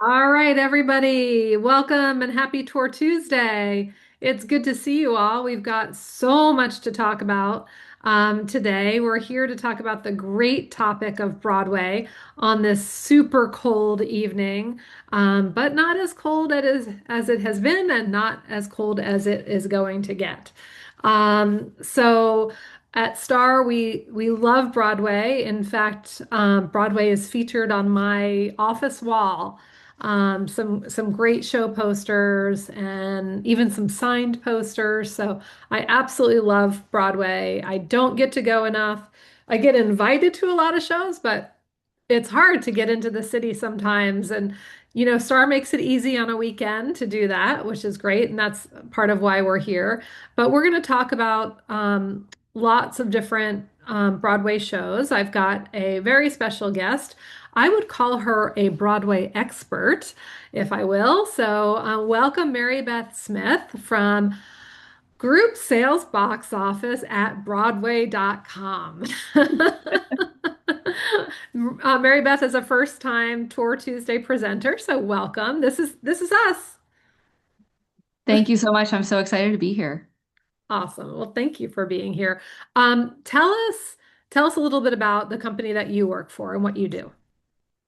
All right, everybody, welcome and happy Tour Tuesday. It's good to see you all. We've got so much to talk about today. We're here to talk about the great topic of Broadway on this super cold evening, but not as cold as it has been and not as cold as it is going to get. So at Star, we love Broadway. In fact, Broadway is featured on my office wall, some great show posters and even some signed posters. So I absolutely love Broadway. I don't get to go enough. I get invited to a lot of shows, but it's hard to get into the city sometimes. And Star makes it easy on a weekend to do that, which is great, and that's part of why we're here. But we're going to talk about lots of different Broadway shows. I've got a very special guest. I would call her a Broadway expert, if I will. So, welcome Mary Beth Smith from Group Sales Box Office at Broadway.com. Mary Beth is a first-time Tour Tuesday presenter, so welcome. This is us. Thank you so much. I'm so excited to be here. Awesome. Well, thank you for being here. Tell us a little bit about the company that you work for and what you do.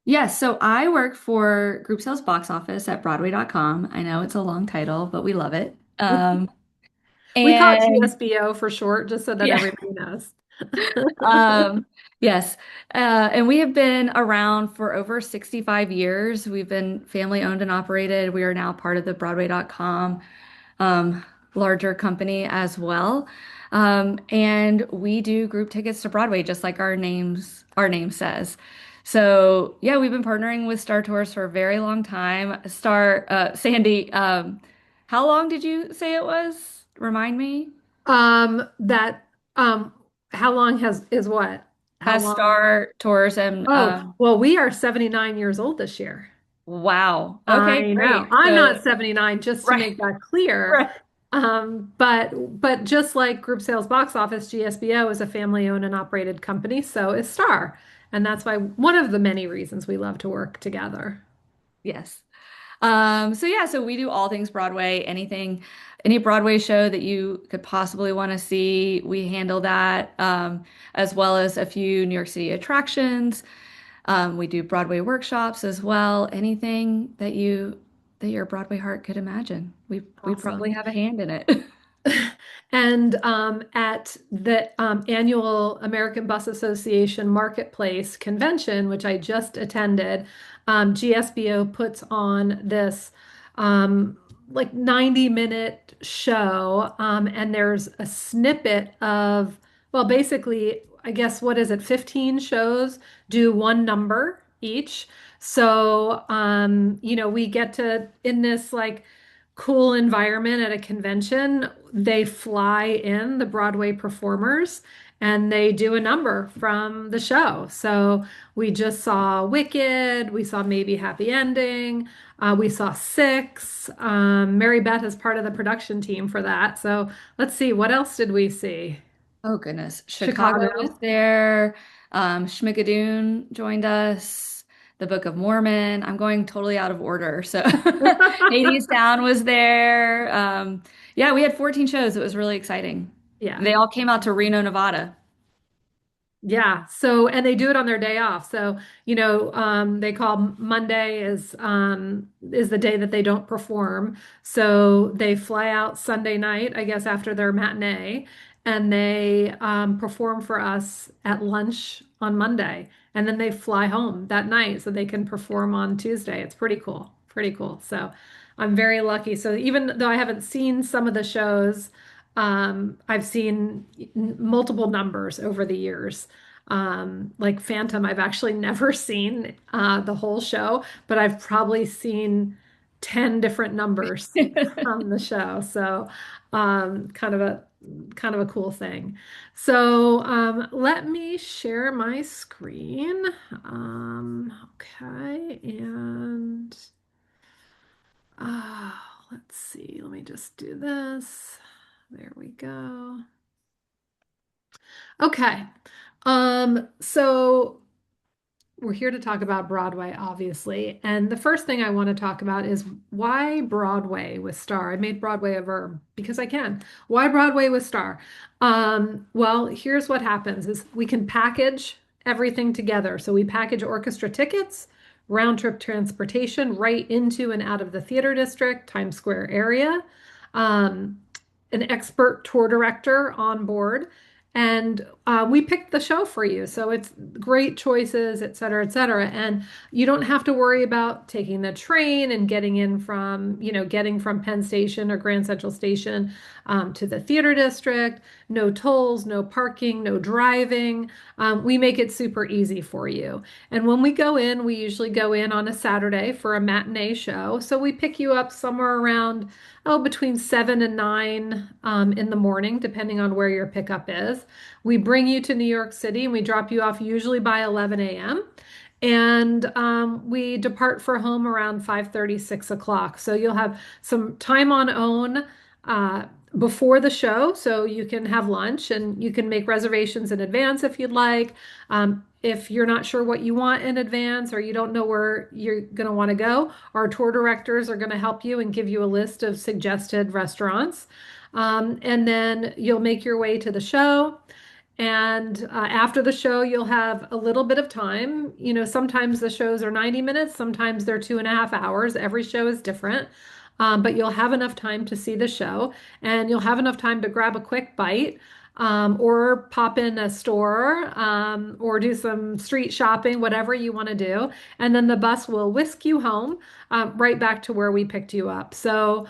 Yes, so I work for Group Sales Box Office at Broadway.com. I know it's a long title, but we love it. We call it And GSBO for short, just so that yeah, everybody knows. um, yes. And we have been around for over 65 years. We've been family owned and operated. We are now part of the Broadway.com um, larger company as well. And we do group tickets to Broadway, just like our name says. So yeah, we've been partnering with Star Tours for a very long time. Sandy, how long did you say it was? Remind me. That how long has is what? How Has long? Star Tours and Oh, well, we are 79 years old this year. wow. Okay, I know. great. I'm So not 79, just to right, make that clear. right. But just like Group Sales Box Office, GSBO is a family-owned and operated company, so is Star. And that's why one of the many reasons we love to work together. Yes. So yeah, so we do all things Broadway, any Broadway show that you could possibly want to see, we handle that, as well as a few New York City attractions. We do Broadway workshops as well. Anything that your Broadway heart could imagine. We probably Awesome. have a hand in it. And at the annual American Bus Association Marketplace Convention, which I just attended, GSBO puts on this like 90-minute show, and there's a snippet of, well, basically, I guess, what is it, 15 shows do one number each. So, we get to, in this like cool environment at a convention, they fly in the Broadway performers and they do a number from the show. So we just saw Wicked, we saw Maybe Happy Ending, we saw Six. Mary Beth is part of the production team for that. So let's see, what else did we see? Oh goodness. Chicago was Chicago. there. Schmigadoon joined us. The Book of Mormon. I'm going totally out of order. So Hades Town was there. Yeah, we had 14 shows. It was really exciting. Yeah. They all came out to Reno, Nevada. Yeah. So, and they do it on their day off. So, they call Monday is the day that they don't perform. So they fly out Sunday night, I guess, after their matinee, and they perform for us at lunch on Monday. And then they fly home that night so they can perform on Tuesday. It's pretty cool. Pretty cool. So I'm very lucky. So even though I haven't seen some of the shows, I've seen multiple numbers over the years. Like Phantom, I've actually never seen the whole show, but I've probably seen 10 different numbers from the show. So, kind of a cool thing. So, let me share my screen. Okay, and let's see. Let me just do this. There we go. Okay. So we're here to talk about Broadway, obviously. And the first thing I want to talk about is why Broadway with Star. I made Broadway a verb because I can. Why Broadway with Star? Well, here's what happens is we can package everything together. So we package orchestra tickets, round trip transportation right into and out of the theater district, Times Square area, um, an expert tour director on board. And we picked the show for you. So it's great choices, et cetera, et cetera. And you don't have to worry about taking the train and getting in from, getting from Penn Station or Grand Central Station to the theater district. No tolls, no parking, no driving. We make it super easy for you. And when we go in, we usually go in on a Saturday for a matinee show. So we pick you up somewhere around, between 7 and 9 in the morning, depending on where your pickup is. We bring you to New York City and we drop you off usually by 11 a.m. And we depart for home around 5:30, 6 o'clock. So you'll have some time on own uh, before the show. So you can have lunch and you can make reservations in advance if you'd like. If you're not sure what you want in advance or you don't know where you're going to want to go, our tour directors are going to help you and give you a list of suggested restaurants. And then you'll make your way to the show. And after the show, you'll have a little bit of time. Sometimes the shows are 90 minutes, sometimes they're 2.5 hours. Every show is different. But you'll have enough time to see the show and you'll have enough time to grab a quick bite or pop in a store or do some street shopping, whatever you want to do. And then the bus will whisk you home right back to where we picked you up. So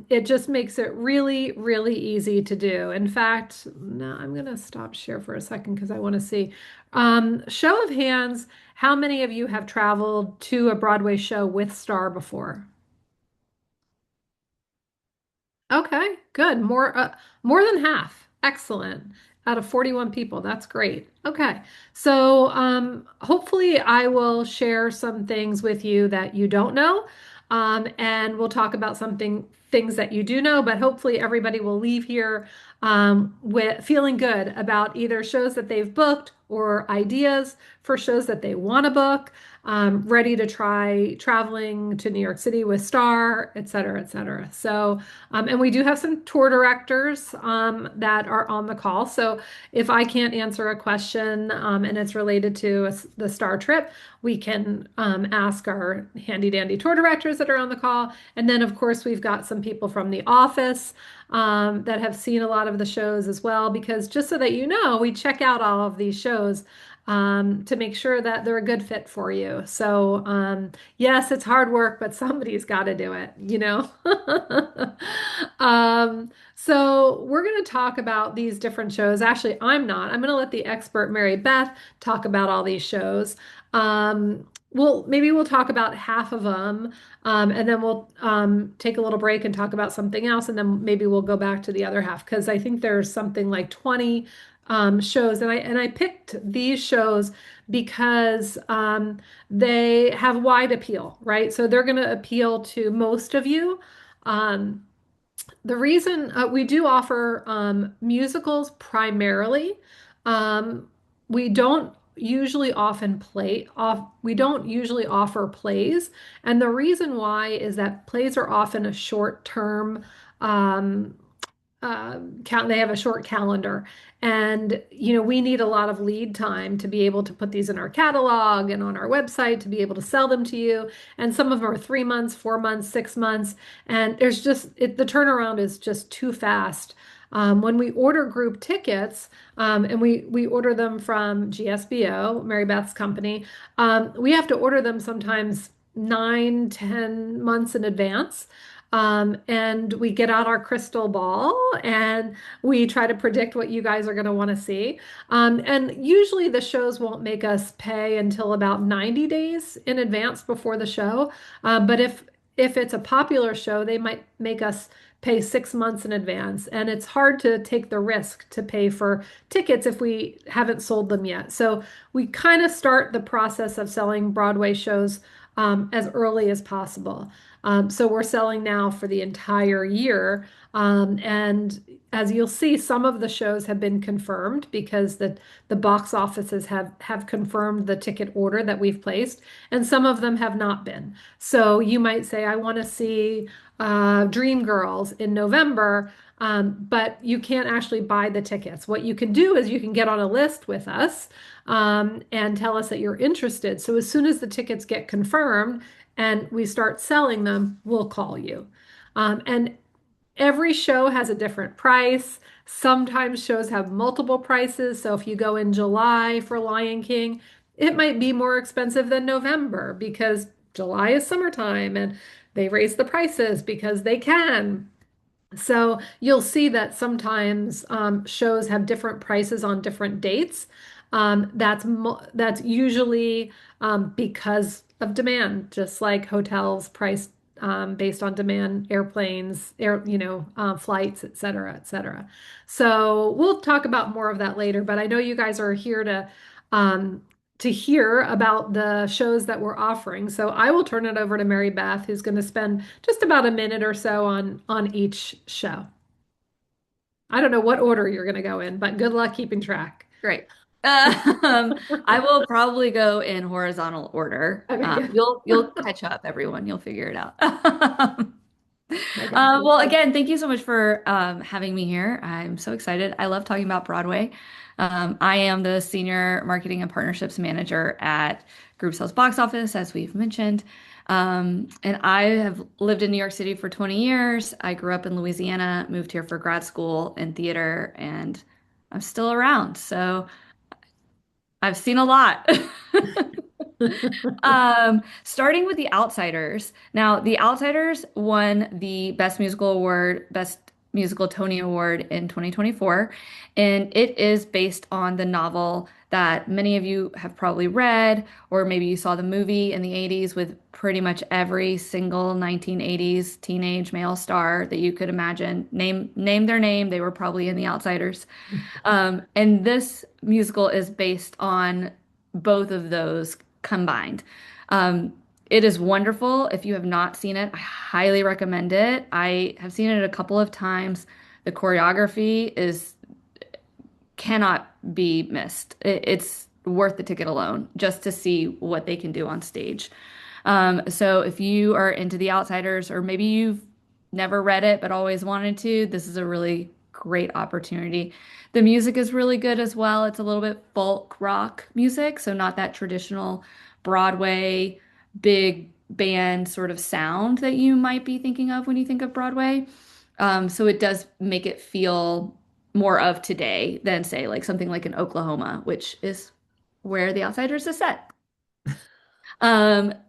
it just makes it really, really easy to do. In fact, no, I'm going to stop share for a second because I want to see. Show of hands, how many of you have traveled to a Broadway show with Star before? Okay, good. More than half. Excellent. Out of 41 people. That's great. Okay. So, hopefully I will share some things with you that you don't know. And we'll talk about things that you do know, but hopefully everybody will leave here with feeling good about either shows that they've booked or ideas for shows that they want to book, ready to try traveling to New York City with Star, et cetera, et cetera. So, and we do have some tour directors that are on the call. So if I can't answer a question and it's related to the Star trip, we can ask our handy dandy tour directors that are on the call. And then, of course, we've got some people from the office that have seen a lot of the shows as well, because just so that you know, we check out all of these shows to make sure that they're a good fit for you. So, yes, it's hard work, but somebody's got to do it. So we're going to talk about these different shows. Actually, I'm not. I'm going to let the expert Mary Beth talk about all these shows. Maybe we'll talk about half of them, and then we'll take a little break and talk about something else, and then maybe we'll go back to the other half because I think there's something like 20 shows, and I picked these shows because they have wide appeal, right? So they're going to appeal to most of you. Um, the reason we do offer musicals primarily, um, we don't usually often play off. We don't usually offer plays, and the reason why is that plays are often a short term. Um, they have a short calendar, and we need a lot of lead time to be able to put these in our catalog and on our website to be able to sell them to you. And some of them are 3 months, 4 months, 6 months, and the turnaround is just too fast. When we order group tickets, and we order them from GSBO, Mary Beth's company, we have to order them sometimes 9, 10 months in advance. And we get out our crystal ball and we try to predict what you guys are going to want to see. And usually the shows won't make us pay until about 90 days in advance before the show. But if it's a popular show, they might make us pay 6 months in advance. And it's hard to take the risk to pay for tickets if we haven't sold them yet. So we kind of start the process of selling Broadway shows as early as possible. So we're selling now for the entire year. And as you'll see, some of the shows have been confirmed because the box offices have confirmed the ticket order that we've placed, and some of them have not been. So you might say, I want to see Dreamgirls in November, but you can't actually buy the tickets. What you can do is you can get on a list with us and tell us that you're interested. So as soon as the tickets get confirmed and we start selling them, we'll call you. And every show has a different price. Sometimes shows have multiple prices. So if you go in July for Lion King, it might be more expensive than November because July is summertime and they raise the prices because they can. So you'll see that sometimes shows have different prices on different dates. That's usually because of demand, just like hotels price based on demand, airplanes, flights, et cetera, et cetera. So we'll talk about more of that later. But I know you guys are here to hear about the shows that we're offering. So I will turn it over to Mary Beth, who's going to spend just about a minute or so on each show. I don't know what order you're going to go in, but good luck keeping track. Great. I will probably go in horizontal order. Okay, good. You'll catch up, everyone. You'll figure it out. Okay. Well, again, thank you so much for having me here. I'm so excited. I love talking about Broadway. I am the Senior Marketing and Partnerships Manager at Group Sales Box Office, as we've mentioned. And I have lived in New York City for 20 years. I grew up in Louisiana, moved here for grad school in theater, and I'm still around. So I've seen a lot. Starting with The Outsiders. Now, The Outsiders won the Best Musical Award, Best Musical Tony Award in 2024, and it is based on the novel that many of you have probably read, or maybe you saw the movie in the 80s with pretty much every single 1980s teenage male star that you could imagine. Name their name, they were probably in The Outsiders. And this musical is based on both of those combined. Um, it is wonderful. If you have not seen it, I highly recommend it. I have seen it a couple of times. The choreography is cannot be missed. It's worth the ticket alone just to see what they can do on stage. So if you are into The Outsiders, or maybe you've never read it but always wanted to, this is a really great opportunity. The music is really good as well. It's a little bit folk rock music, so not that traditional Broadway big band sort of sound that you might be thinking of when you think of Broadway. So it does make it feel more of today than, say, like something like in Oklahoma, which is where The Outsiders is set.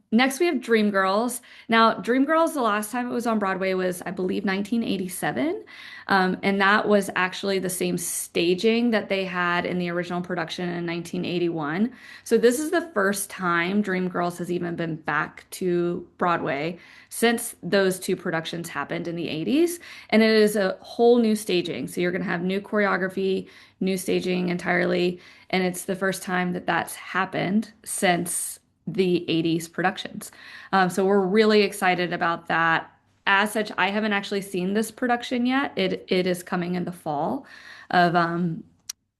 Next we have Dreamgirls. Now, Dreamgirls, the last time it was on Broadway was, I believe, 1987. And that was actually the same staging that they had in the original production in 1981. So this is the first time Dreamgirls has even been back to Broadway since those two productions happened in the 80s. And it is a whole new staging. So you're going to have new choreography, new staging entirely. And it's the first time that that's happened since the 80s productions. So we're really excited about that. As such, I haven't actually seen this production yet. It is coming in the fall of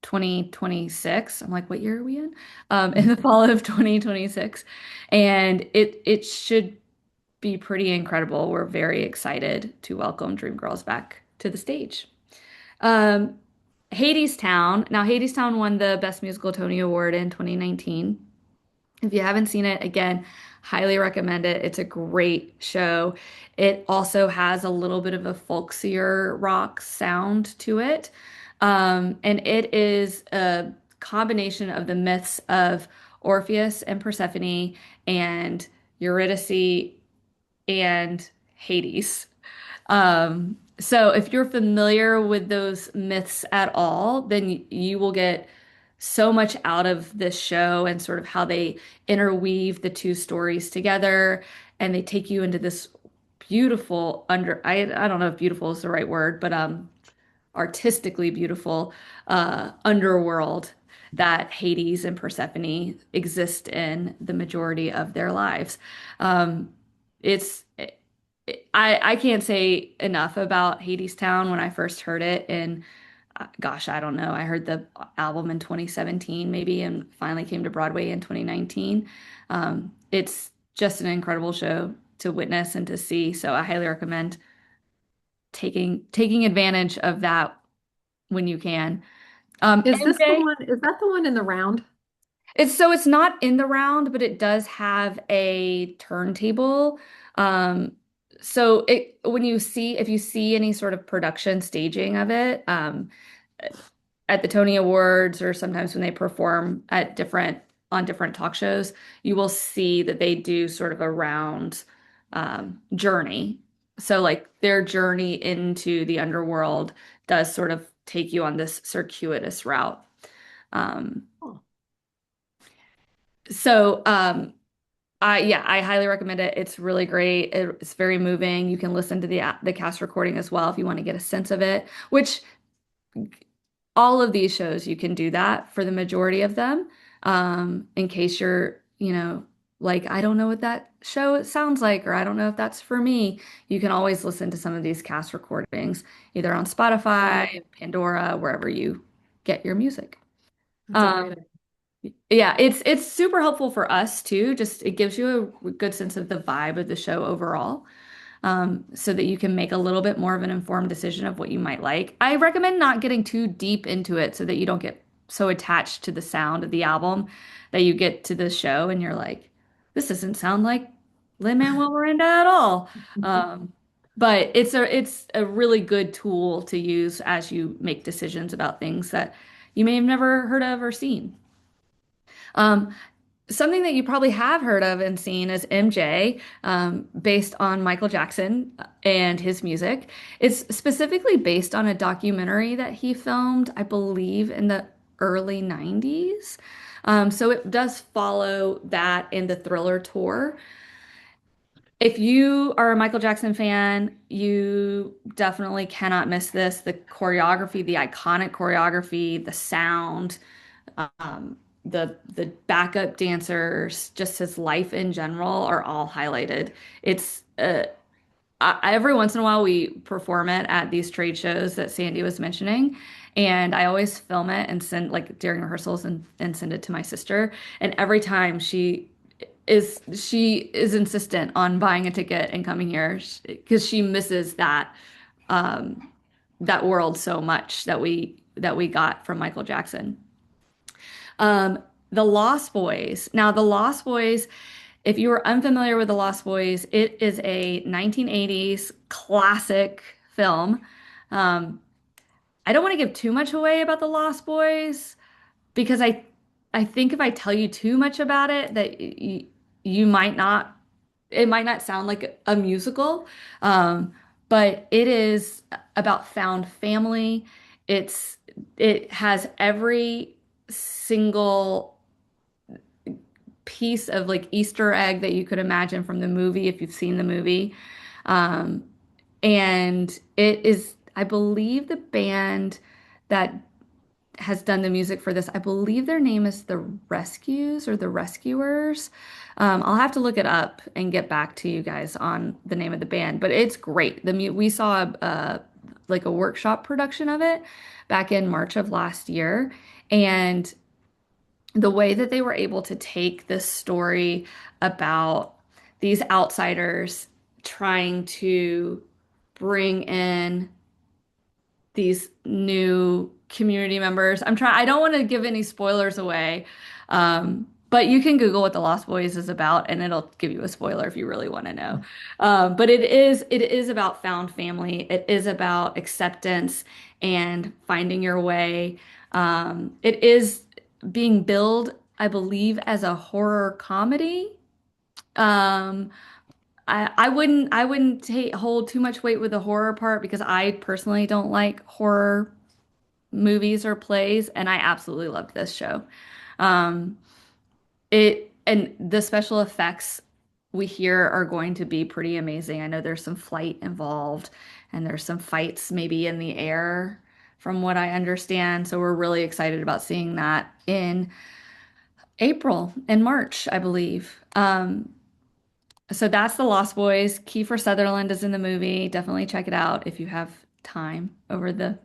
2026. I'm like, what year are we in? In the fall of 2026. And it should be pretty incredible. We're very excited to welcome Dreamgirls back to the stage. Um, Hadestown. Now, Hadestown won the Best Musical Tony Award in 2019. If you haven't seen it, again, highly recommend it. It's a great show. It also has a little bit of a folksier rock sound to it. And it is a combination of the myths of Orpheus and Persephone and Eurydice and Hades. So if you're familiar with those myths at all, then you will get so much out of this show and sort of how they interweave the two stories together, and they take you into this beautiful I don't know if beautiful is the right word, but artistically beautiful underworld. that Hades and Persephone exist in the majority of their lives. Um, it's I can't say enough about Hades Town when I first heard it, and gosh, I don't know. I heard the album in 2017 maybe, and finally came to Broadway in 2019. It's just an incredible show to witness and to see. So I highly recommend taking advantage of that when you can. Is this the MJ, one? Is that the one in the round? it's not in the round, but it does have a turntable. Um, so it when you see if you see any sort of production staging of it, at the Tony Awards or sometimes when they perform at different talk shows, you will see that they do sort of a round journey. So like their journey into the underworld does sort of take you on this circuitous route. Um, Oh, so I highly recommend it. It's really great. It's very moving. You can listen to the cast recording as well if you want to get a sense of it, which all of these shows you can do that for the majority of them. In case you're, like, I don't know what that show sounds like, or I don't know if that's for me, you can always listen to some of these cast recordings, either on Spotify, Pandora, wherever you get your music. that's a great Um, idea. yeah, it's super helpful for us too. Just it gives you a good sense of the vibe of the show overall, so that you can make a little bit more of an informed decision of what you might like. I recommend not getting too deep into it so that you don't get so attached to the sound of the album that you get to the show and you're like, this doesn't sound like Lin-Manuel Miranda at all. Um, but it's a really good tool to use as you make decisions about things that you may have never heard of or seen. Um, Something that you probably have heard of and seen is MJ, based on Michael Jackson and his music. It's specifically based on a documentary that he filmed, I believe, in the early 90s. So it does follow that in the Thriller tour. If you are a Michael Jackson fan, you definitely cannot miss this. The choreography, the iconic choreography, the sound, the backup dancers, just his life in general are all highlighted. It's every once in a while we perform it at these trade shows that Sandy was mentioning, and I always film it and send like during rehearsals and send it to my sister. And every time she is insistent on buying a ticket and coming here because she misses um, that world so much that we got from Michael Jackson. Um, the Lost Boys. Now, The Lost Boys, if you are unfamiliar with The Lost Boys, it is a 1980s classic film. Um, I don't want to give too much away about The Lost Boys because I think if I tell you too much about it, that you might not, it might not sound like a musical. Um, but it is about found family. It's it has every single piece of like Easter egg that you could imagine from the movie if you've seen the movie. Um, and it is, I believe, the band that has done the music for this. I believe their name is The Rescues or The Rescuers. I'll have to look it up and get back to you guys on the name of the band, but it's great. We saw like a workshop production of it back in March of last year, and the way that they were able to take this story about these outsiders trying to bring in these new community members. I don't want to give any spoilers away. But you can Google what The Lost Boys is about and it'll give you a spoiler if you really want to know. But it is about found family. It is about acceptance and finding your way. It is being billed, I believe, as a horror comedy. Um, I wouldn't hold too much weight with the horror part because I personally don't like horror movies or plays, and I absolutely loved this show. Um, it and the special effects we hear are going to be pretty amazing. I know there's some flight involved, and there's some fights maybe in the air. from what I understand. So we're really excited about seeing that in April and March, I believe. So that's The Lost Boys. Kiefer Sutherland is in the movie. Definitely check it out if you have time over the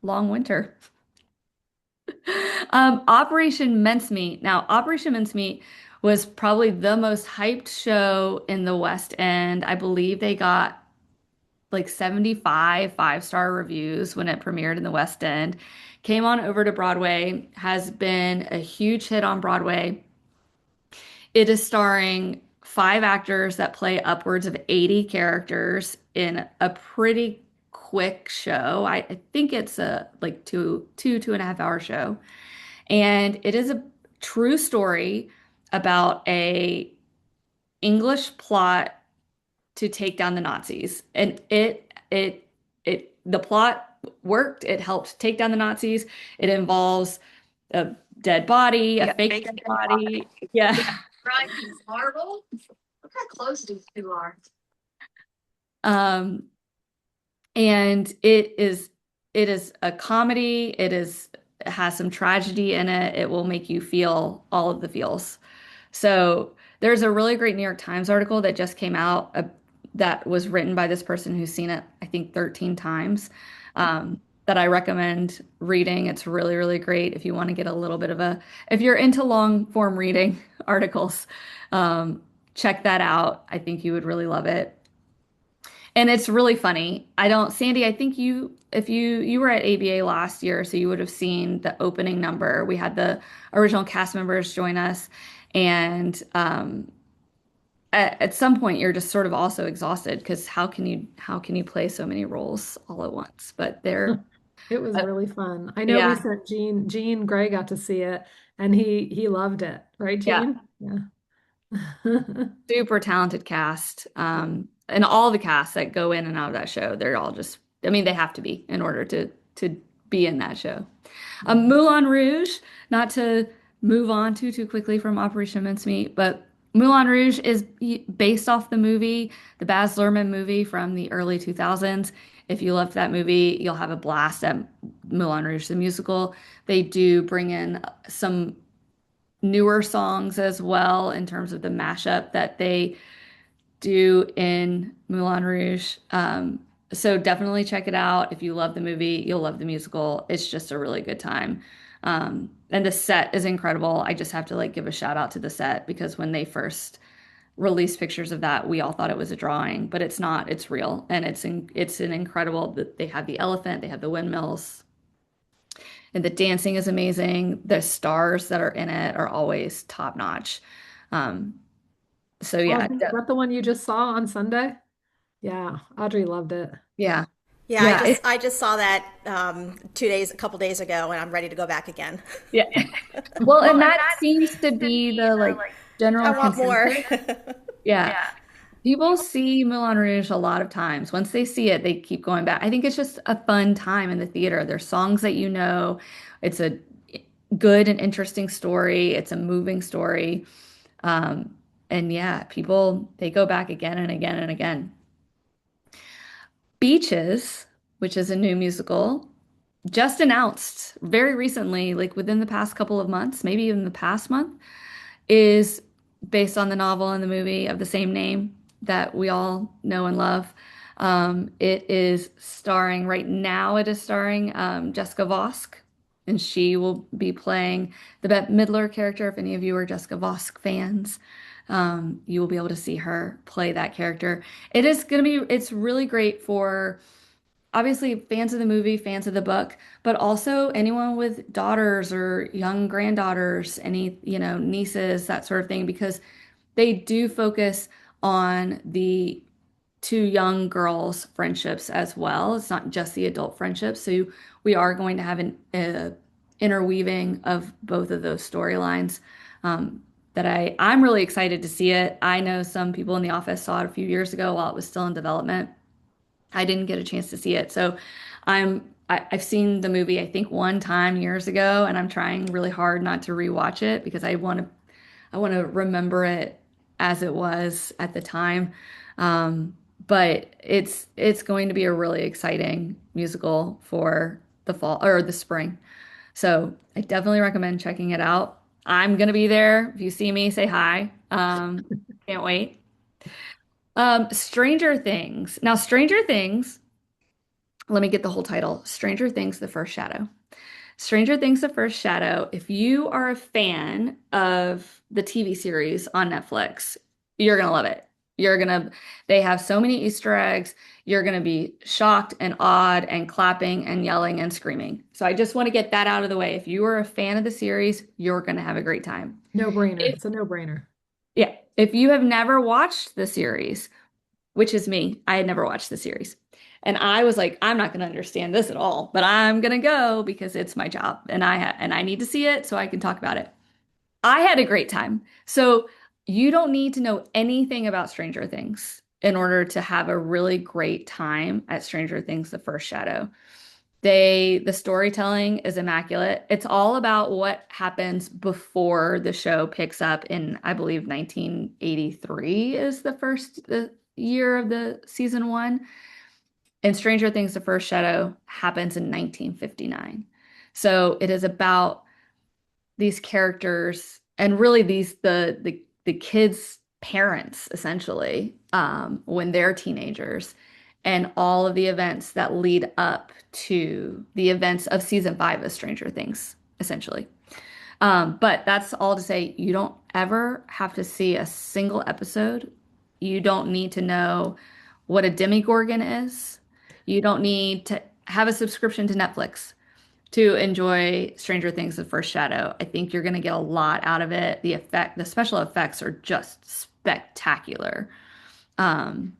long winter. Operation Mincemeat. Now, Operation Mincemeat was probably the most hyped show in the West End. I believe they got like 75 five-star reviews when it premiered in the West End. Came on over to Broadway, has been a huge hit on Broadway. It is starring five actors that play upwards of 80 characters in a pretty quick show. I think it's a like 2.5 hour show. And it is a true story about a English plot to take down the Nazis. And the plot worked. It helped take down the Nazis. It involves a dead body, a fake dead body. Yeah. Right, Marvel. Look how close these two are. Um, and it is a comedy. It has some tragedy in it. It will make you feel all of the feels. So there's a really great New York Times article that just came out that was written by this person who's seen it, I think, 13 times, that I recommend reading. It's really, really great if you want to get a little bit of if you're into long form reading articles, check that out. I think you would really love it. And it's really funny. Sandy, I think if you were at ABA last year, so you would have seen the opening number. We had the original cast members join us, and at some point you're just sort of also exhausted because how can you play so many roles all at once? But they're It was uh, really fun. I know we yeah, sent Gene Gray got to see it and he loved it, right, yeah, Gene? Yeah. super talented cast. And all the casts that go in and out of that show, they're all just, I mean, they have to be in order to be in that show. Moulin Rouge, not to move on too quickly from Operation Mincemeat, but Moulin Rouge is based off the movie, the Baz Luhrmann movie from the early 2000s. If you loved that movie, you'll have a blast at Moulin Rouge, the musical. They do bring in some newer songs as well in terms of the mashup that they do in Moulin Rouge. So definitely check it out. If you love the movie, you'll love the musical. It's just a really good time. And the set is incredible. I just have to like give a shout out to the set because when they first released pictures of that, we all thought it was a drawing, but it's not. It's real, and it's an incredible. They have the elephant, they have the windmills, and the dancing is amazing. The stars that are in it are always top notch. Um, so Oh, yeah, is that the one you just saw on Sunday? Yeah, Audrey loved it. yeah, Yeah, I yeah. just I just saw that a couple days ago, and I'm ready to go back again. Yeah. Well, and that seems to be the like I general want more. consensus. Yeah. People see Moulin Rouge a lot of times. Once they see it, they keep going back. I think it's just a fun time in the theater. There's songs that you know. It's a good and interesting story. It's a moving story. Um, and yeah, people they go back again and again and again. Beaches, which is a new musical, just announced very recently, like within the past couple of months, maybe even the past month, is based on the novel and the movie of the same name that we all know and love. It is starring, right now, it is starring Jessica Vosk, and she will be playing the Bette Midler character. If any of you are Jessica Vosk fans, you will be able to see her play that character. It's really great for obviously fans of the movie, fans of the book, but also anyone with daughters or young granddaughters, any, nieces, that sort of thing, because they do focus on the two young girls' friendships as well. It's not just the adult friendships. So we are going to have an interweaving of both of those storylines. That I'm really excited to see it. I know some people in the office saw it a few years ago while it was still in development. I didn't get a chance to see it. So I've seen the movie I think one time years ago, and I'm trying really hard not to rewatch it because I want to remember it as it was at the time. But it's going to be a really exciting musical for the fall or the spring. So I definitely recommend checking it out. I'm gonna be there. If you see me, say hi. Can't wait. Stranger Things. Now, Stranger Things, let me get the whole title. Stranger Things, The First Shadow. Stranger Things, The First Shadow. If you are a fan of the TV series on Netflix, you're gonna love it. They have so many Easter eggs. You're gonna be shocked and awed and clapping and yelling and screaming. So I just want to get that out of the way. If you are a fan of the series, you're gonna have a great time. No brainer. If, It's a no brainer. yeah, if you have never watched the series, which is me. I had never watched the series. And I was like, I'm not going to understand this at all, but I'm going to go because it's my job and I need to see it so I can talk about it. I had a great time. So you don't need to know anything about Stranger Things in order to have a really great time at Stranger Things: The First Shadow. The storytelling is immaculate. It's all about what happens before the show picks up in, I believe, 1983 is the year of the season one. And Stranger Things: The First Shadow happens in 1959. So it is about these characters and really the kids' parents essentially when they're teenagers and all of the events that lead up to the events of season five of Stranger Things, essentially. But that's all to say, you don't ever have to see a single episode. You don't need to know what a demigorgon is. You don't need to have a subscription to Netflix to enjoy Stranger Things: The First Shadow. I think you're going to get a lot out of it. The special effects are just spectacular. Um,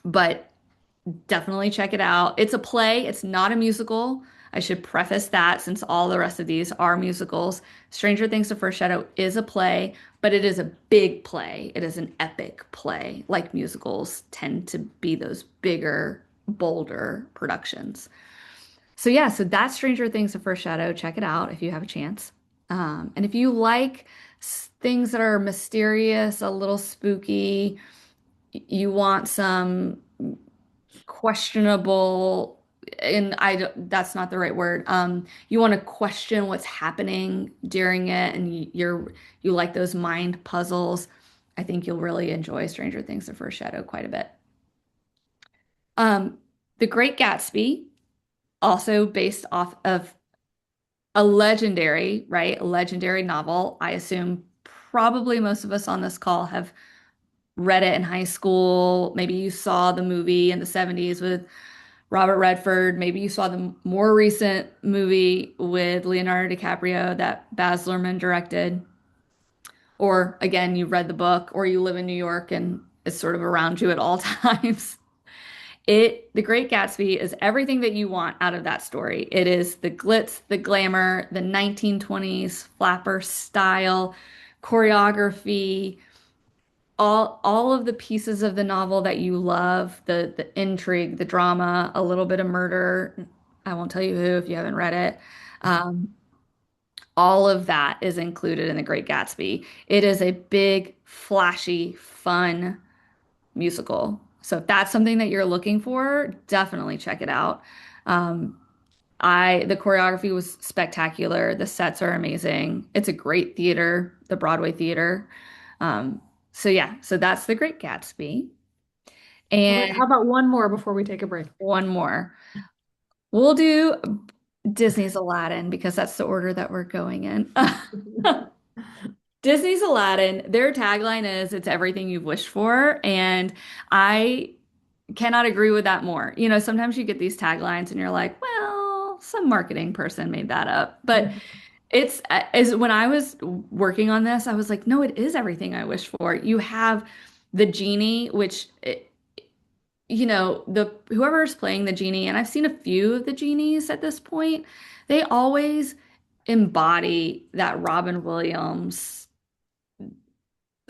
but definitely check it out. It's a play, it's not a musical. I should preface that since all the rest of these are musicals. Stranger Things: The First Shadow is a play, but it is a big play. It is an epic play, like musicals tend to be those bigger, bolder productions. So yeah, so that's Stranger Things: The First Shadow. Check it out if you have a chance. And if you like things that are mysterious, a little spooky, you want some questionable, and that's not the right word. You want to question what's happening during it, and you like those mind puzzles. I think you'll really enjoy Stranger Things: The First Shadow quite a bit. The Great Gatsby, also based off of a legendary, right? A legendary novel. I assume probably most of us on this call have read it in high school. Maybe you saw the movie in the 70s with Robert Redford. Maybe you saw the more recent movie with Leonardo DiCaprio that Baz Luhrmann directed. Or again, you read the book, or you live in New York and it's sort of around you at all times. The Great Gatsby is everything that you want out of that story. It is the glitz, the glamour, the 1920s flapper style, choreography, all of the pieces of the novel that you love, the intrigue, the drama, a little bit of murder. I won't tell you who if you haven't read it. Um, all of that is included in The Great Gatsby. It is a big, flashy, fun musical. So if that's something that you're looking for, definitely check it out. Um, the choreography was spectacular. The sets are amazing. It's a great theater, the Broadway theater. So yeah, so that's The Great Gatsby. All right, And how about one more before we take a break? one more. We'll do Disney's Aladdin because that's the order that we're going in. Disney's Aladdin, their tagline is it's everything you've wished for. And I cannot agree with that more. You know, sometimes you get these taglines and you're like, well, some marketing person made that up. But it's as when I was working on this, I was like, no, it is everything I wish for. You have the genie, which the whoever's playing the genie, and I've seen a few of the genies at this point, they always embody that Robin Williams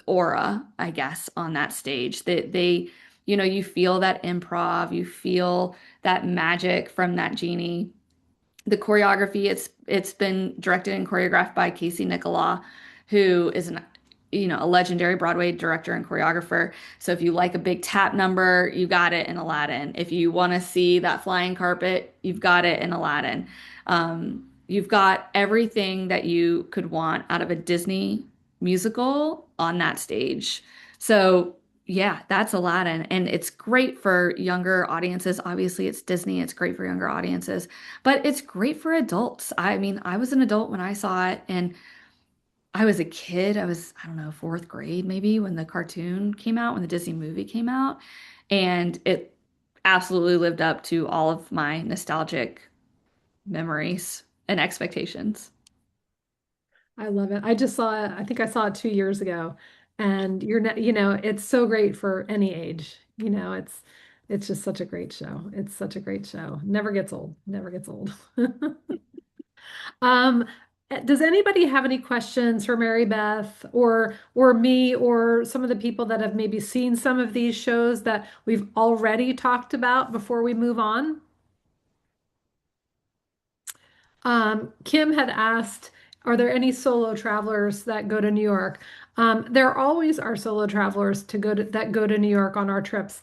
aura, I guess, on that stage. You feel that improv, you feel that magic from that genie. The choreography, it's been directed and choreographed by Casey Nicola, who is a legendary Broadway director and choreographer. So if you like a big tap number, you got it in Aladdin. If you want to see that flying carpet, you've got it in Aladdin. You've got everything that you could want out of a Disney musical on that stage. So yeah, that's Aladdin. And it's great for younger audiences. Obviously, it's Disney. It's great for younger audiences, but it's great for adults. I mean, I was an adult when I saw it, and I was a kid. I don't know, fourth grade maybe when the cartoon came out, when the Disney movie came out. And it absolutely lived up to all of my nostalgic memories and expectations. I love it. I just saw it. I think I saw it 2 years ago, and it's so great for any age. It's just such a great show. It's such a great show. Never gets old. Never gets old. Um, does anybody have any questions for Mary Beth or me or some of the people that have maybe seen some of these shows that we've already talked about before we move on? Kim had asked, are there any solo travelers that go to New York? There always are solo travelers that go to New York on our trips.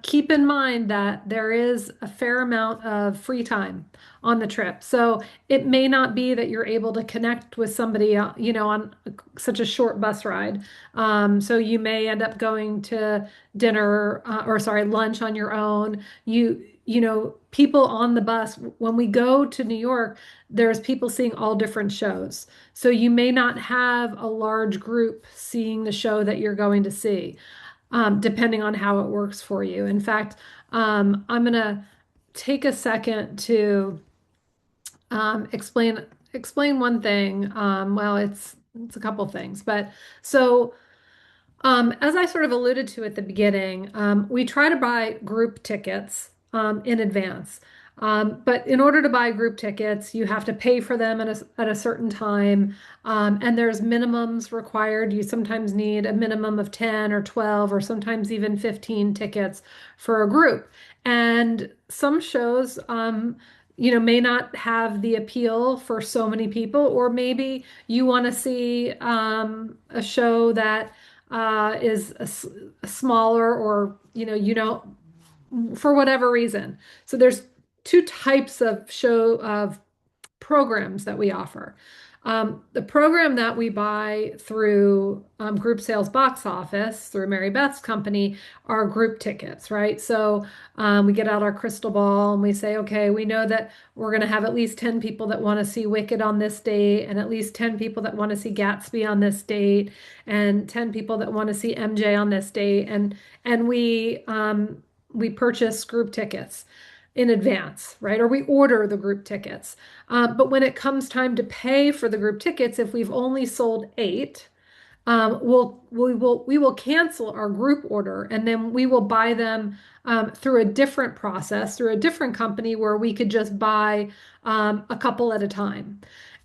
Keep in mind that there is a fair amount of free time on the trip. So it may not be that you're able to connect with somebody, on such a short bus ride. So you may end up going to dinner, or sorry, lunch on your own. People on the bus, when we go to New York, there's people seeing all different shows. So you may not have a large group seeing the show that you're going to see, depending on how it works for you. In fact, I'm going to take a second to explain one thing. Well, it's a couple things, but so. As I sort of alluded to at the beginning, we try to buy group tickets in advance. But in order to buy group tickets, you have to pay for them at a certain time. And there's minimums required. You sometimes need a minimum of 10 or 12 or sometimes even 15 tickets for a group. And some shows, may not have the appeal for so many people, or maybe you want to see a show that is a smaller or for whatever reason. So there's two types of programs that we offer. The program that we buy through Group Sales Box Office through Mary Beth's company are group tickets, right? So we get out our crystal ball and we say, okay, we know that we're going to have at least 10 people that want to see Wicked on this date, and at least 10 people that want to see Gatsby on this date, and 10 people that want to see MJ on this date, and we purchase group tickets in advance, right? Or we order the group tickets. But when it comes time to pay for the group tickets, if we've only sold eight, we will cancel our group order, and then we will buy them through a different process, through a different company where we could just buy a couple at a time.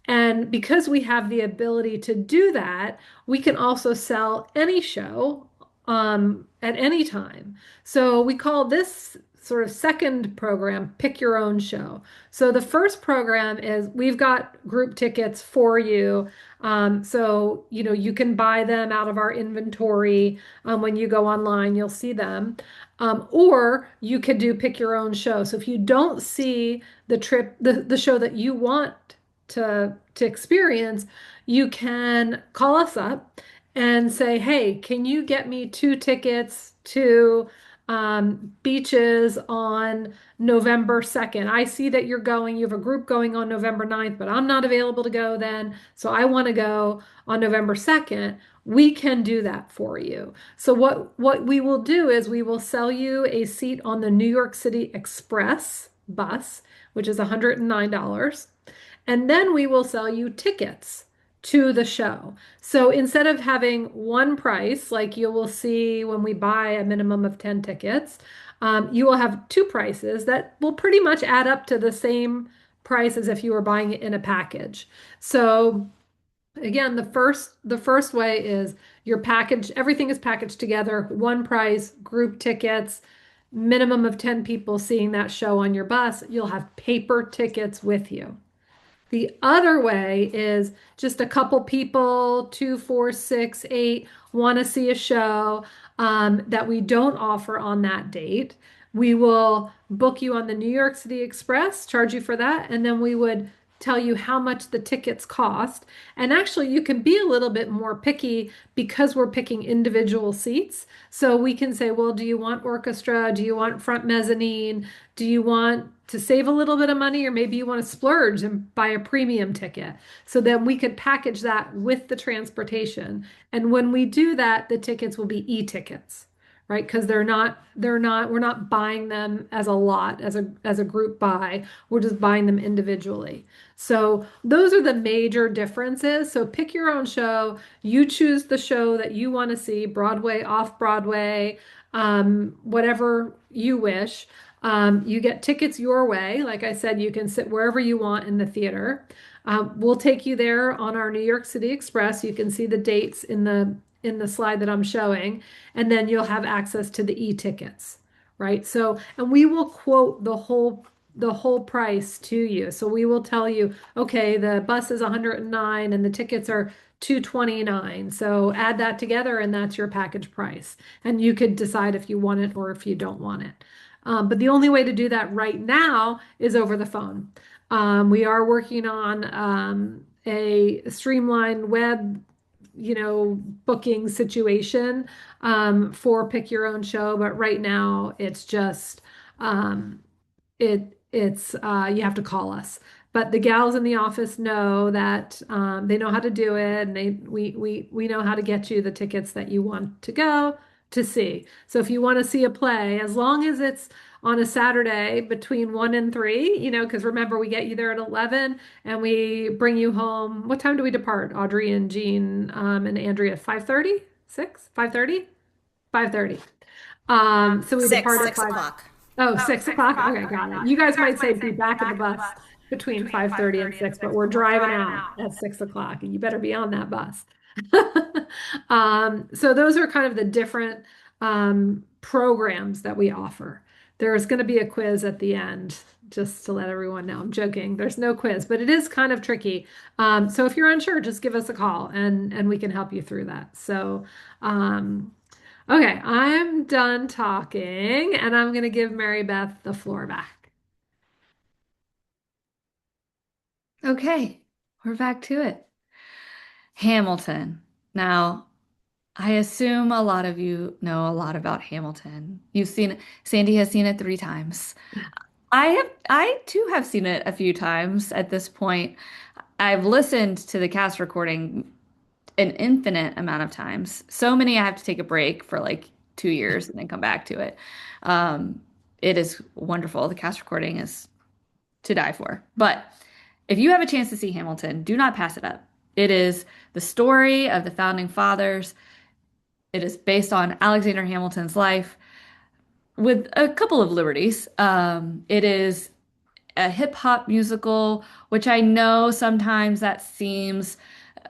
And because we have the ability to do that, we can also sell any show at any time. So we call this sort of second program, pick your own show. So the first program is we've got group tickets for you. So, you can buy them out of our inventory. When you go online, you'll see them. Or you could do pick your own show. So if you don't see the show that you want to experience, you can call us up and say, hey, can you get me two tickets to beaches on November 2nd? I see that you have a group going on November 9th, but I'm not available to go then. So I want to go on November 2nd. We can do that for you. So what we will do is we will sell you a seat on the New York City Express bus, which is $109. And then we will sell you tickets to the show. So instead of having one price, like you will see when we buy a minimum of 10 tickets, you will have two prices that will pretty much add up to the same price as if you were buying it in a package. So again, the first way is your package, everything is packaged together, one price, group tickets, minimum of 10 people seeing that show on your bus. You'll have paper tickets with you. The other way is just a couple people, two, four, six, eight, want to see a show that we don't offer on that date. We will book you on the New York City Express, charge you for that, and then we would tell you how much the tickets cost. And actually, you can be a little bit more picky because we're picking individual seats. So we can say, well, do you want orchestra? Do you want front mezzanine? Do you want to save a little bit of money, or maybe you want to splurge and buy a premium ticket? So then we could package that with the transportation. And when we do that, the tickets will be e-tickets, right? Because we're not buying them as a lot, as a group buy. We're just buying them individually. So those are the major differences. So pick your own show. You choose the show that you want to see, Broadway, off Broadway, whatever you wish. You get tickets your way. Like I said, you can sit wherever you want in the theater. We'll take you there on our New York City Express. You can see the dates in the slide that I'm showing, and then you'll have access to the e-tickets, right? So, and we will quote the whole price to you. So we will tell you, okay, the bus is 109 and the tickets are 229. So add that together and that's your package price. And you could decide if you want it or if you don't want it. But the only way to do that right now is over the phone. We are working on a streamlined web, booking situation for pick your own show. But right now, it's just it's you have to call us. But the gals in the office know that they know how to do it, and we know how to get you the tickets that you want to go to see. So if you want to see a play, as long as it's on a Saturday between 1 and 3, because remember we get you there at 11 and we bring you home. What time do we depart? Audrey and Jean and Andrea, 5:30, 6, 5:30, 5:30. So we depart at Six 5. o'clock. Oh, 6 o'clock? Okay, got it. You guys might say be back at the bus between 5:30 and 6, but we're driving out at 6 o'clock and you better be on that bus. So those are kind of the different programs that we offer. There's going to be a quiz at the end, just to let everyone know. I'm joking. There's no quiz, but it is kind of tricky. So if you're unsure, just give us a call and we can help you through that. So, okay, I'm done talking and I'm going to give Mary Beth the floor back. Okay, we're back to it. Hamilton. Now, I assume a lot of you know a lot about Hamilton. You've seen it. Sandy has seen it 3 times. I too have seen it a few times at this point. I've listened to the cast recording an infinite amount of times. So many I have to take a break for like 2 years and then come back to it. Um, it is wonderful. The cast recording is to die for. But if you have a chance to see Hamilton, do not pass it up. It is the story of the founding fathers. It is based on Alexander Hamilton's life with a couple of liberties. It is a hip hop musical, which I know sometimes that seems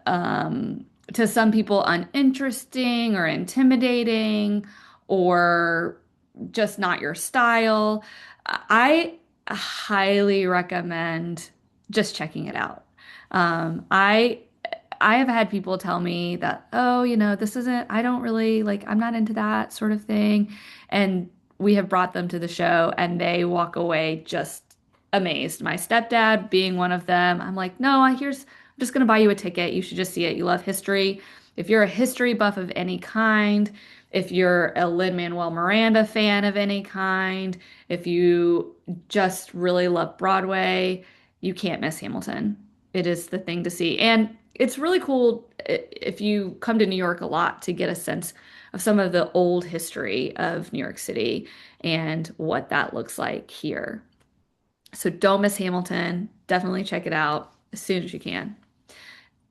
to some people uninteresting or intimidating or just not your style. I highly recommend just checking it out. I have had people tell me that, oh, this isn't, I don't really like, I'm not into that sort of thing. And we have brought them to the show and they walk away just amazed. My stepdad being one of them. I'm like, no, I'm just going to buy you a ticket. You should just see it. You love history. If you're a history buff of any kind, if you're a Lin-Manuel Miranda fan of any kind, if you just really love Broadway, you can't miss Hamilton. It is the thing to see. And it's really cool if you come to New York a lot to get a sense of some of the old history of New York City and what that looks like here. So don't miss Hamilton. Definitely check it out as soon as you can.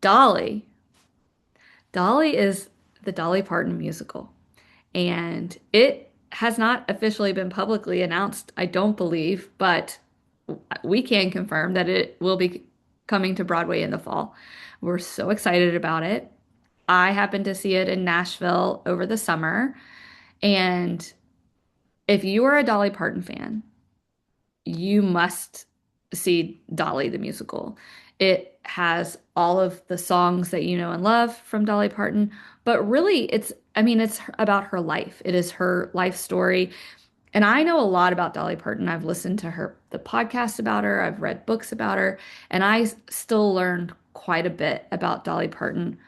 Dolly. Dolly is the Dolly Parton musical, and it has not officially been publicly announced, I don't believe, but we can confirm that it will be coming to Broadway in the fall. We're so excited about it. I happened to see it in Nashville over the summer, and if you are a Dolly Parton fan, you must see Dolly the musical. It has all of the songs that you know and love from Dolly Parton, but really I mean, it's about her life. It is her life story. And I know a lot about Dolly Parton. I've listened to the podcast about her, I've read books about her, and still learned quite a bit about Dolly Parton.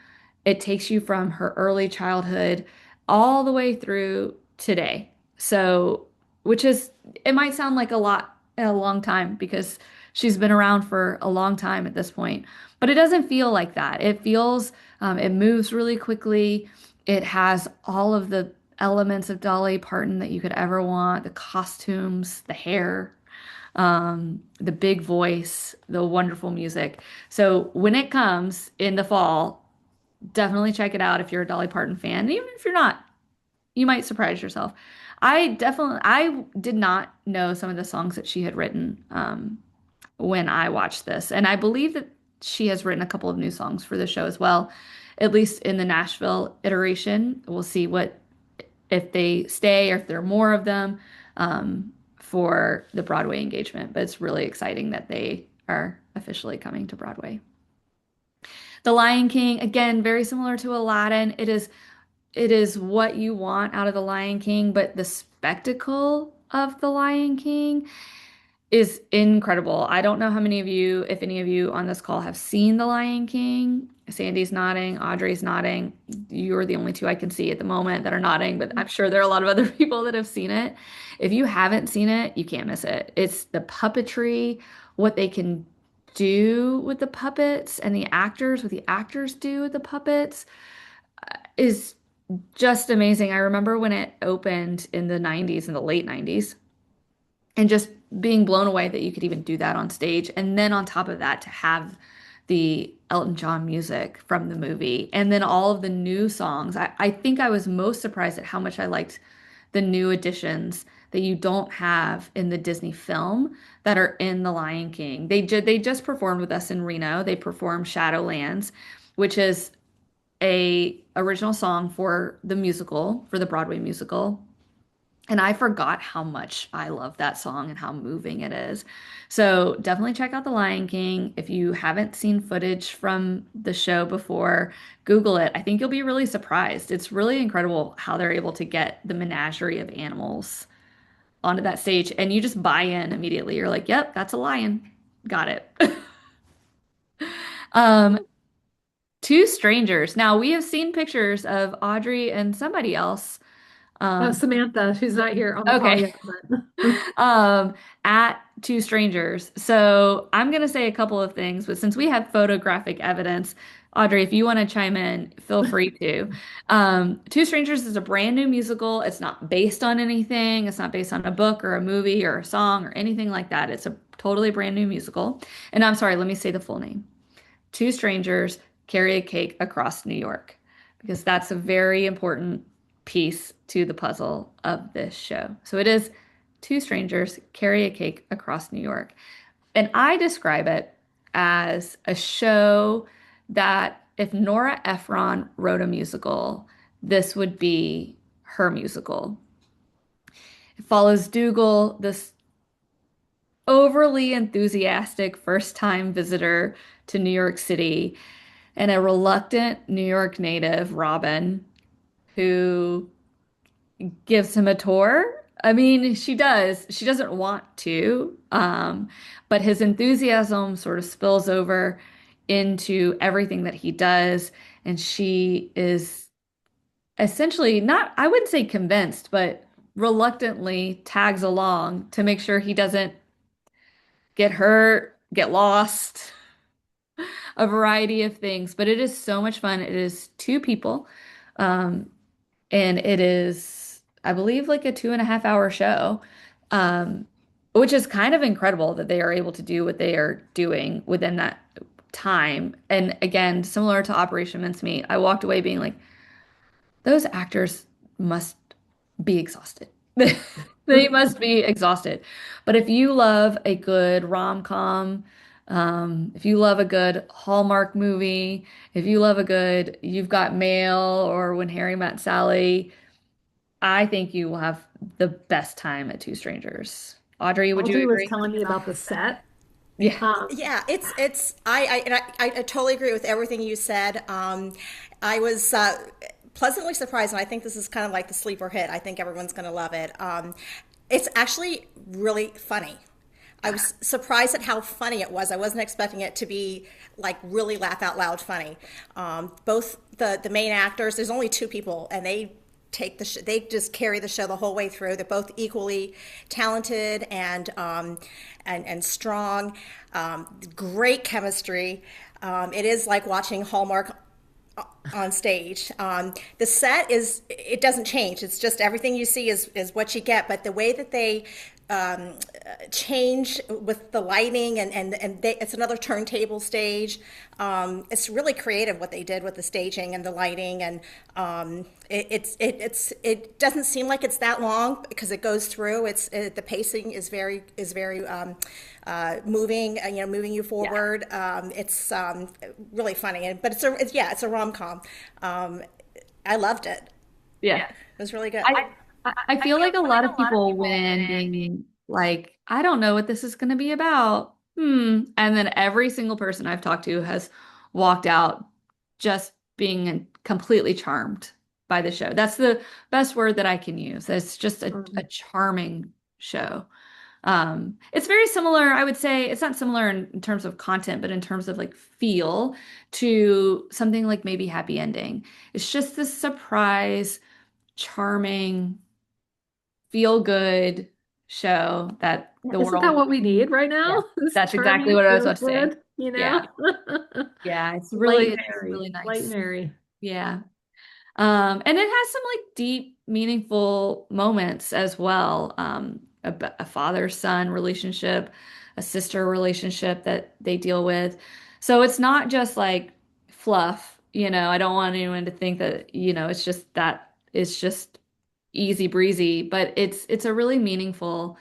It takes you from her early childhood all the way through today. So, which is, it might sound like a long time because she's been around for a long time at this point, but it doesn't feel like that. It moves really quickly. It has all of the elements of Dolly Parton that you could ever want, the costumes, the hair, the big voice, the wonderful music. So when it comes in the fall, definitely check it out if you're a Dolly Parton fan. And even if you're not, you might surprise yourself. I did not know some of the songs that she had written when I watched this. And I believe that she has written a couple of new songs for the show as well, at least in the Nashville iteration. We'll see if they stay or if there are more of them for the Broadway engagement. But it's really exciting that they are officially coming to Broadway. The Lion King, again, very similar to Aladdin. It is what you want out of The Lion King, but the spectacle of The Lion King is incredible. I don't know how many of you, if any of you on this call have seen The Lion King. Sandy's nodding, Audrey's nodding. You're the only two I can see at the moment that are nodding, but I'm sure there are a lot of other people that have seen it. If you haven't seen it, you can't miss it. It's the puppetry, what they can do with the puppets, and the actors, what the actors do with the puppets is just amazing. I remember when it opened in the 90s, in the late 90s, and just being blown away that you could even do that on stage. And then on top of that, to have the Elton John music from the movie, and then all of the new songs. I think I was most surprised at how much I liked the new additions that you don't have in the Disney film that are in The Lion King. They just performed with us in Reno. They performed Shadowlands, which is a original song for the musical, for the Broadway musical. And I forgot how much I love that song and how moving it is. So definitely check out The Lion King. If you haven't seen footage from the show before, Google it. I think you'll be really surprised. It's really incredible how they're able to get the menagerie of animals onto that stage, and you just buy in immediately. You're like, yep, that's a lion. Got it. Um, Two strangers. Now we have seen pictures of Audrey and somebody else. Um, Samantha, who's not here on the call okay. yet, but um, at Two Strangers. So I'm going to say a couple of things, but since we have photographic evidence, Audrey, if you want to chime in, feel free to. Two Strangers is a brand new musical. It's not based on anything. It's not based on a book or a movie or a song or anything like that. It's a totally brand new musical. And I'm sorry, let me say the full name. Two strangers carry a cake across New York, because that's a very important piece to the puzzle of this show. So it is two strangers carry a cake across New York. And I describe it as a show that if Nora Ephron wrote a musical, this would be her musical. It follows Dougal, this overly enthusiastic first time visitor to New York City, and a reluctant New York native, Robin, who gives him a tour. I mean, she does. She doesn't want to, but his enthusiasm sort of spills over into everything that he does. And she is essentially not, I wouldn't say convinced, but reluctantly tags along to make sure he doesn't get hurt, get lost, a variety of things. But it is so much fun. It is two people. Um, and it is, I believe, like a 2.5 hour show, um, which is kind of incredible that they are able to do what they are doing within that time. And again, similar to Operation Mincemeat, I walked away being like, those actors must be exhausted. They must be exhausted. But if you love a good rom-com, if you love a good Hallmark movie, if you love a good You've Got Mail or When Harry Met Sally, I think you will have the best time at Two Strangers. Audrey, would you Audrey was agree? telling me about the set Yeah. Yeah, I totally agree with everything you said. I was pleasantly surprised, and I think this is kind of like the sleeper hit. I think everyone's going to love it. It's actually really funny. I was surprised at how funny it was. I wasn't expecting it to be like really laugh out loud funny. Both the main actors, there's only two people, and they just carry the show the whole way through. They're both equally talented and strong. Great chemistry. It is like watching Hallmark on stage. The set it doesn't change. It's just everything you see is what you get. But the way that they um, change with the lighting it's another turntable stage. It's really creative what they did with the staging and the lighting, and it doesn't seem like it's that long because it goes through. The pacing is very moving, moving you Yeah. forward. It's really funny, but it's a rom com. I loved it. Yeah. It was really good. I feel like a lot of people went in being like, I don't know what this is going to be about. And then every single person I've talked to has walked out just being completely charmed by the show. That's the best word that I can use. It's just a charming show. It's very similar, I would say. It's not similar in terms of content, but in terms of like feel to something like maybe Happy Ending. It's just this surprise, charming, feel good show that the Isn't that world, what we need right yeah, now? This that's exactly charming what I was feel about to say. good, you Yeah. know? Yeah, Light and it's airy, really light and nice. airy. Yeah. And it has some like deep, meaningful moments as well. A father-son relationship, a sister relationship that they deal with. So it's not just like fluff, I don't want anyone to think that, it's just easy breezy, but it's a really meaningful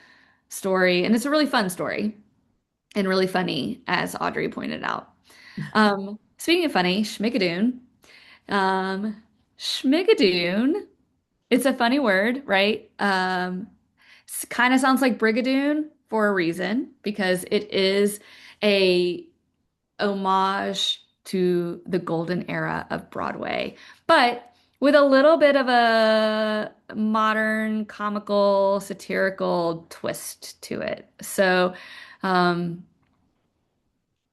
story and it's a really fun story and really funny, as Audrey pointed out. Speaking of funny, Schmigadoon. Um, Schmigadoon, it's a funny word, right? Kind of sounds like Brigadoon for a reason, because it is a homage to the golden era of Broadway, but with a little bit of a modern, comical, satirical twist to it. So, um,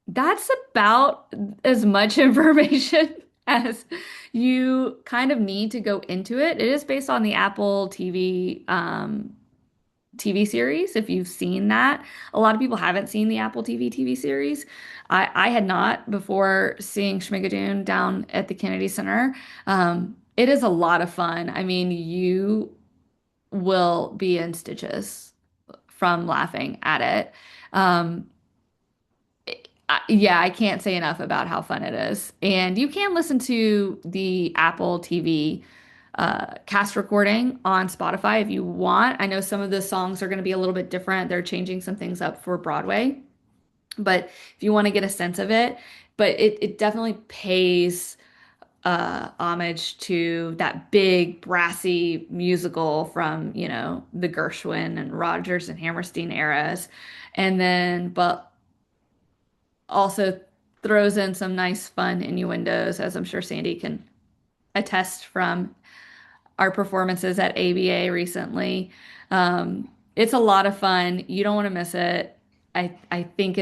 that's about as much information as you kind of need to go into it. It is based on the Apple TV series, if you've seen that. A lot of people haven't seen the Apple TV series. I had not before seeing Schmigadoon down at the Kennedy Center. It is a lot of fun. I mean, you will be in stitches from laughing at it. Um, yeah, I can't say enough about how fun it is. And you can listen to the Apple TV cast recording on Spotify if you want. I know some of the songs are going to be a little bit different. They're changing some things up for Broadway. But if you want to get a sense of it, but it definitely pays homage to that big brassy musical from, the Gershwin and Rodgers and Hammerstein eras. And then, but also throws in some nice fun innuendos, as I'm sure Sandy can attest from our performances at ABA recently. It's a lot of fun. You don't want to miss it. I think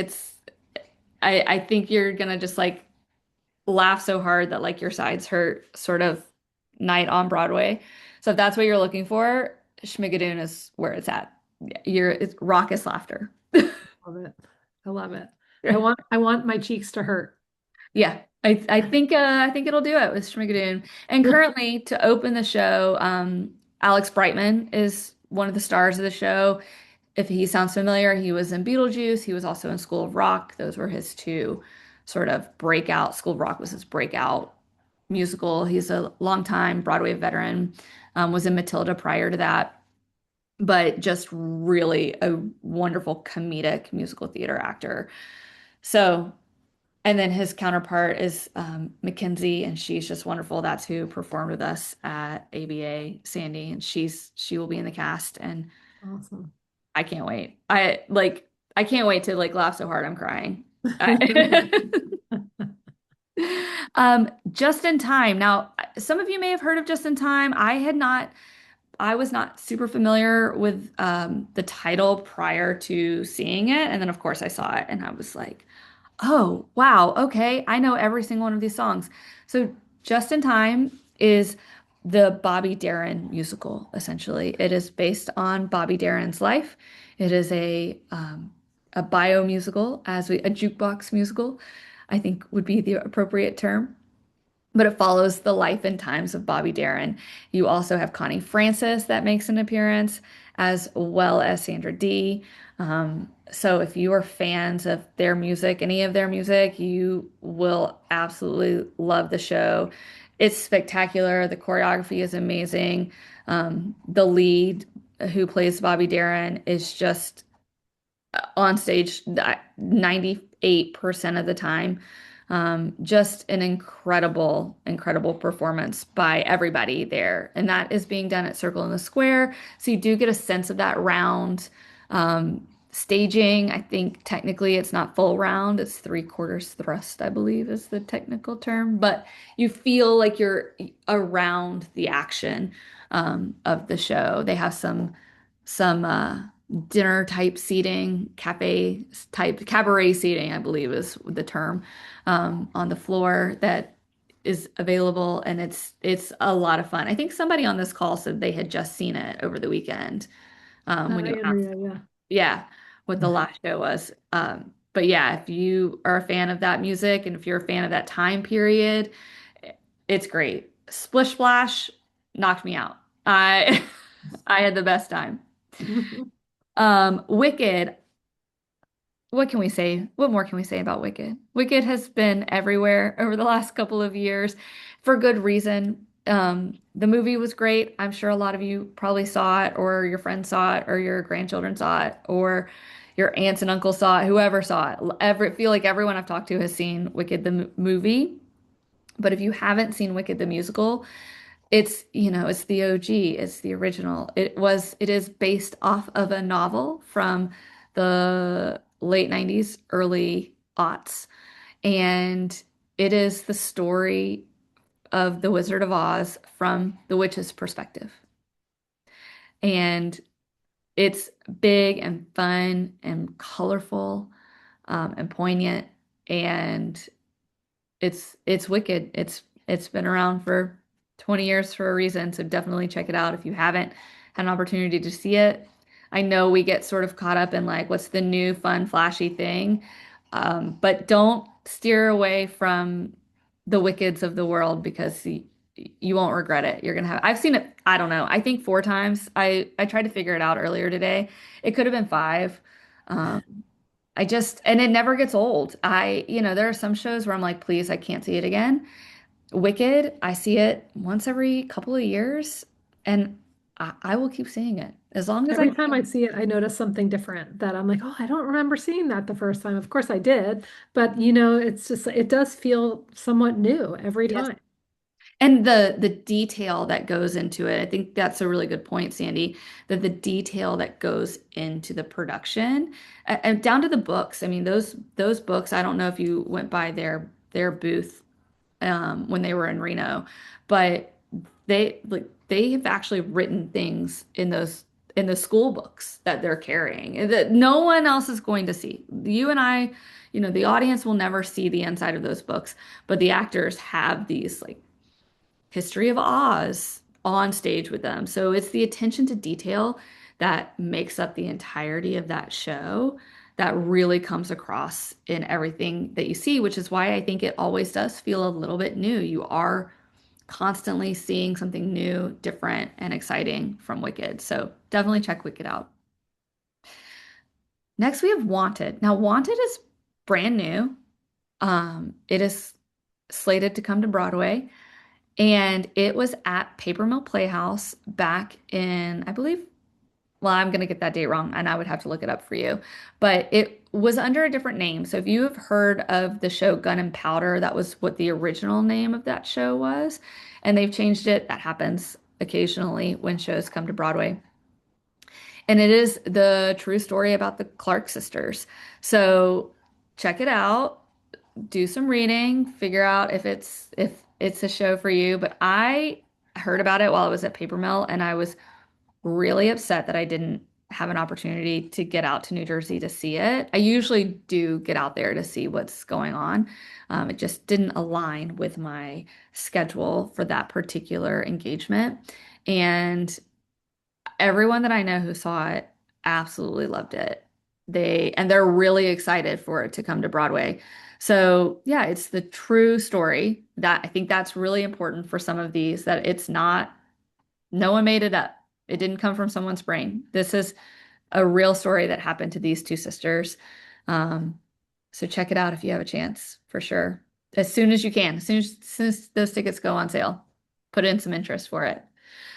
I think you're gonna just like laugh so hard that like your sides hurt sort of night on Broadway. So if that's what you're looking for, Schmigadoon is where it's at. It's raucous laughter. Love it. I love it. I want my cheeks to hurt. Yeah, I think it'll do it with Schmigadoon. And currently, to open the show, Alex Brightman is one of the stars of the show. If he sounds familiar, he was in Beetlejuice. He was also in School of Rock. Those were his two sort of breakout. School of Rock was his breakout musical. He's a longtime Broadway veteran. Was in Matilda prior to that, but just really a wonderful comedic musical theater actor. So. And then his counterpart is Mackenzie, and she's just wonderful. That's who performed with us at ABA, Sandy, and she will be in the cast, and Awesome. I can't wait. I like I can't wait to like laugh so hard I'm crying. I- Just in time. Now, some of you may have heard of Just in Time. I had not. I was not super familiar with the title prior to seeing it, and then of course I saw it, and I was like, "Oh, wow, okay, I know every single one of these songs." So, Just in Time is the Bobby Darin musical. Essentially, it is based on Bobby Darin's life. It is a bio musical, a jukebox musical, I think would be the appropriate term, but it follows the life and times of Bobby Darin. You also have Connie Francis that makes an appearance, as well as Sandra Dee. So if you are fans of their music, any of their music, you will absolutely love the show. It's spectacular. The choreography is amazing. The lead who plays Bobby Darin is just on stage 98% of the time. Just an incredible, incredible performance by everybody there. And that is being done at Circle in the Square. So you do get a sense of that round staging. I think technically it's not full round, it's three-quarters thrust, I believe is the technical term. But you feel like you're around the action of the show. They have some dinner type seating, cafe type cabaret seating, I believe is the term, on the floor that is available, and it's a lot of fun. I think somebody on this call said they had just seen it over the weekend when you asked, Andrea, yeah. yeah, what the last show was. But yeah, if you are a fan of that music and if you're a fan of that time period, it's great. Splish Splash knocked me out. I I had the best time. Wicked, what can we say? What more can we say about Wicked? Wicked has been everywhere over the last couple of years for good reason. The movie was great. I'm sure a lot of you probably saw it, or your friends saw it, or your grandchildren saw it, or your aunts and uncles saw it, whoever saw it. Feel like everyone I've talked to has seen Wicked the movie. But if you haven't seen Wicked the musical, it's the OG, it's the original. It is based off of a novel from the late 90s, early aughts. And it is the story of the Wizard of Oz from the witch's perspective. And it's big and fun and colorful, and poignant, and it's wicked. It's been around for 20 years for a reason, so definitely check it out if you haven't had an opportunity to see it. I know we get sort of caught up in like what's the new fun flashy thing, but don't steer away from the Wickeds of the world because you won't regret it. You're gonna have. I've seen it. I don't know. I think 4 times. I tried to figure it out earlier today. It could have been 5. Um, and it never gets old. There are some shows where I'm like, please, I can't see it again. Wicked, I see it once every couple of years, and I will keep seeing it as long as I Every time I can. see it, I notice something different that I'm like, oh, I don't remember seeing that the first time. Of course I did, but it's just, it does feel somewhat new every Yes. time. And the detail that goes into it, I think that's a really good point, Sandy, that the detail that goes into the production, and down to the books. I mean, those books, I don't know if you went by their booth when they were in Reno, but they have actually written things in the school books that they're carrying and that no one else is going to see. You and I, the audience will never see the inside of those books, but the actors have these like History of Oz on stage with them. So it's the attention to detail that makes up the entirety of that show that really comes across in everything that you see, which is why I think it always does feel a little bit new. You are constantly seeing something new, different, and exciting from Wicked. So definitely check Wicked out. Next, we have Wanted. Now, Wanted is brand new. It is slated to come to Broadway. And it was at Paper Mill Playhouse back in, I believe, well, I'm going to get that date wrong and I would have to look it up for you. But it was under a different name. So if you have heard of the show Gun and Powder, that was what the original name of that show was. And they've changed it. That happens occasionally when shows come to Broadway. And it is the true story about the Clark sisters. So check it out, do some reading, figure out if it's a show for you. But I heard about it while I was at Paper Mill, and I was really upset that I didn't have an opportunity to get out to New Jersey to see it. I usually do get out there to see what's going on. It just didn't align with my schedule for that particular engagement. And everyone that I know who saw it absolutely loved it. They're really excited for it to come to Broadway. So, yeah, it's the true story that I think that's really important for some of these, that it's not, no one made it up. It didn't come from someone's brain. This is a real story that happened to these two sisters. Um, so check it out if you have a chance, for sure. As soon as you can, as soon as those tickets go on sale, put in some interest for it.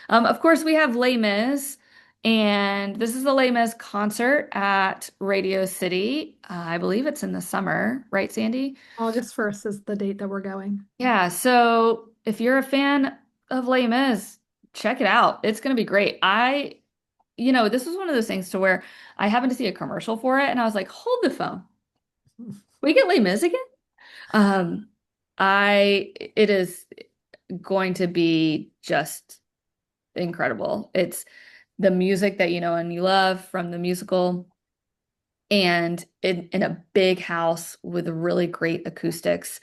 Of course, we have Les Mis, and this is the Les Mis concert at Radio City. I believe it's in the summer, right, Sandy? August 1st is the date that we're going. Yeah, so if you're a fan of Les Mis, check it out. It's going to be great. This was one of those things to where I happened to see a commercial for it, and I was like, hold the phone. We get Les Mis again? Um, it is going to be just incredible. It's the music that you know and you love from the musical, and in a big house with really great acoustics.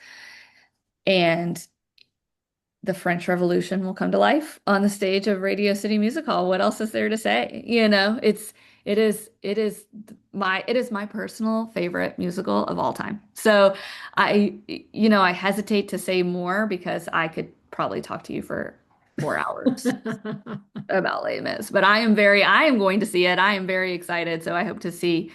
And the French Revolution will come to life on the stage of Radio City Music Hall. What else is there to say? It is my personal favorite musical of all time. So I hesitate to say more because I could probably talk to you for 4 hours about Les Mis, but I am going to see it. I am very excited. So I hope to see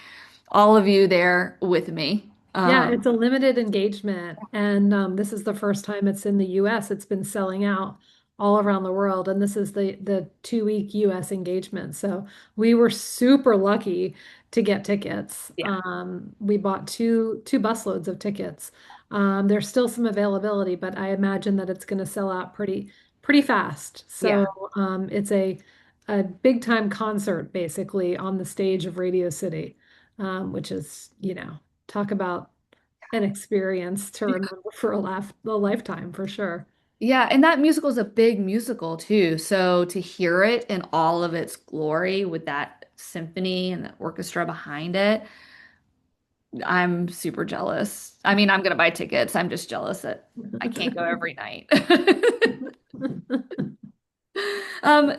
all of you there with me. Yeah, it's a limited engagement, and this is the first time it's in the US. It's been selling out all around the world, and this is the 2 week US engagement. So we were super lucky to get tickets. Yeah, We bought two busloads of tickets. There's still some availability, but I imagine that it's going to sell out pretty fast. So yeah. it's a big time concert basically on the stage of Radio City, which is, talk about an experience to remember for a lifetime for sure. Yeah, and that musical is a big musical too. So to hear it in all of its glory with that symphony and the orchestra behind it, I'm super jealous. I mean, I'm gonna buy tickets. I'm just jealous that I can't go every night.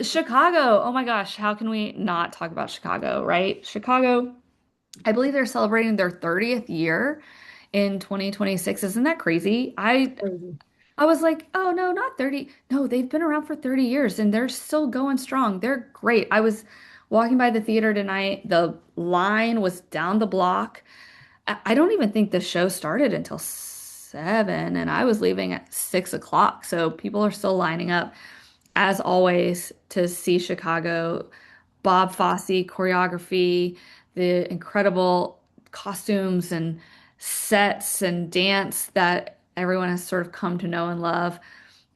Chicago. Oh my gosh, how can we not talk about Chicago, right? Chicago, I believe they're celebrating their 30th year in 2026. Isn't that crazy? Crazy. I was like, oh no, not 30. No, they've been around for 30 years and they're still going strong. They're great. I was walking by the theater tonight. The line was down the block. I don't even think the show started until 7, and I was leaving at 6 o'clock. So people are still lining up, as always, to see Chicago. Bob Fosse choreography, the incredible costumes and sets and dance that everyone has sort of come to know and love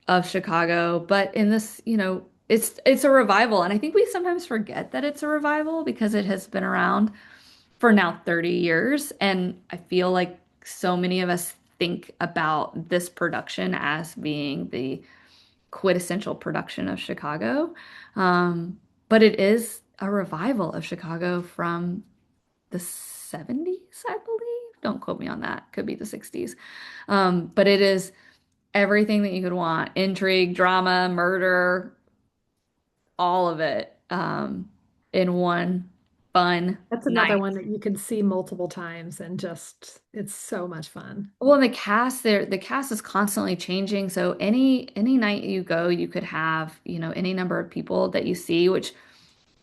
of Chicago. But in this, it's a revival, and I think we sometimes forget that it's a revival because it has been around for now 30 years, and I feel like so many of us think about this production as being the quintessential production of Chicago. But it is a revival of Chicago from the 70s, I believe. Don't quote me on that. Could be the 60s. But it is everything that you could want: intrigue, drama, murder, all of it in one fun That's another night. one that you can see multiple times and just it's so much fun. Well, and the cast is constantly changing. So any night you go, you could have, any number of people that you see, which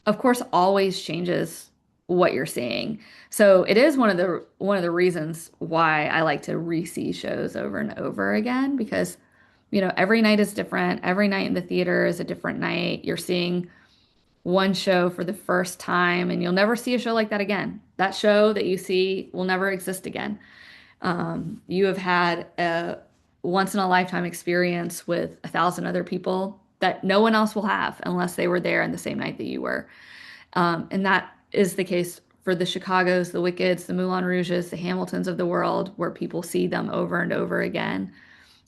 of course always changes what you're seeing. So it is one of the reasons why I like to re-see shows over and over again, because every night is different. Every night in the theater is a different night. You're seeing one show for the first time, and you'll never see a show like that again. That show that you see will never exist again. You have had a once in a lifetime experience with 1,000 other people that no one else will have unless they were there in the same night that you were. And that is the case for the Chicagos, the Wickeds, the Moulin Rouges, the Hamiltons of the world, where people see them over and over again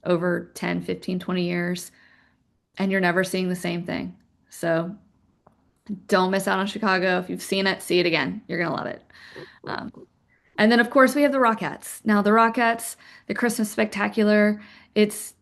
over 10, 15, 20 years, and you're never seeing the same thing. So don't miss out on Chicago. If you've seen it, see it again. You're gonna love it. Um, and then, of course, we have the Rockettes. Now, the Rockettes, the Christmas Spectacular, it's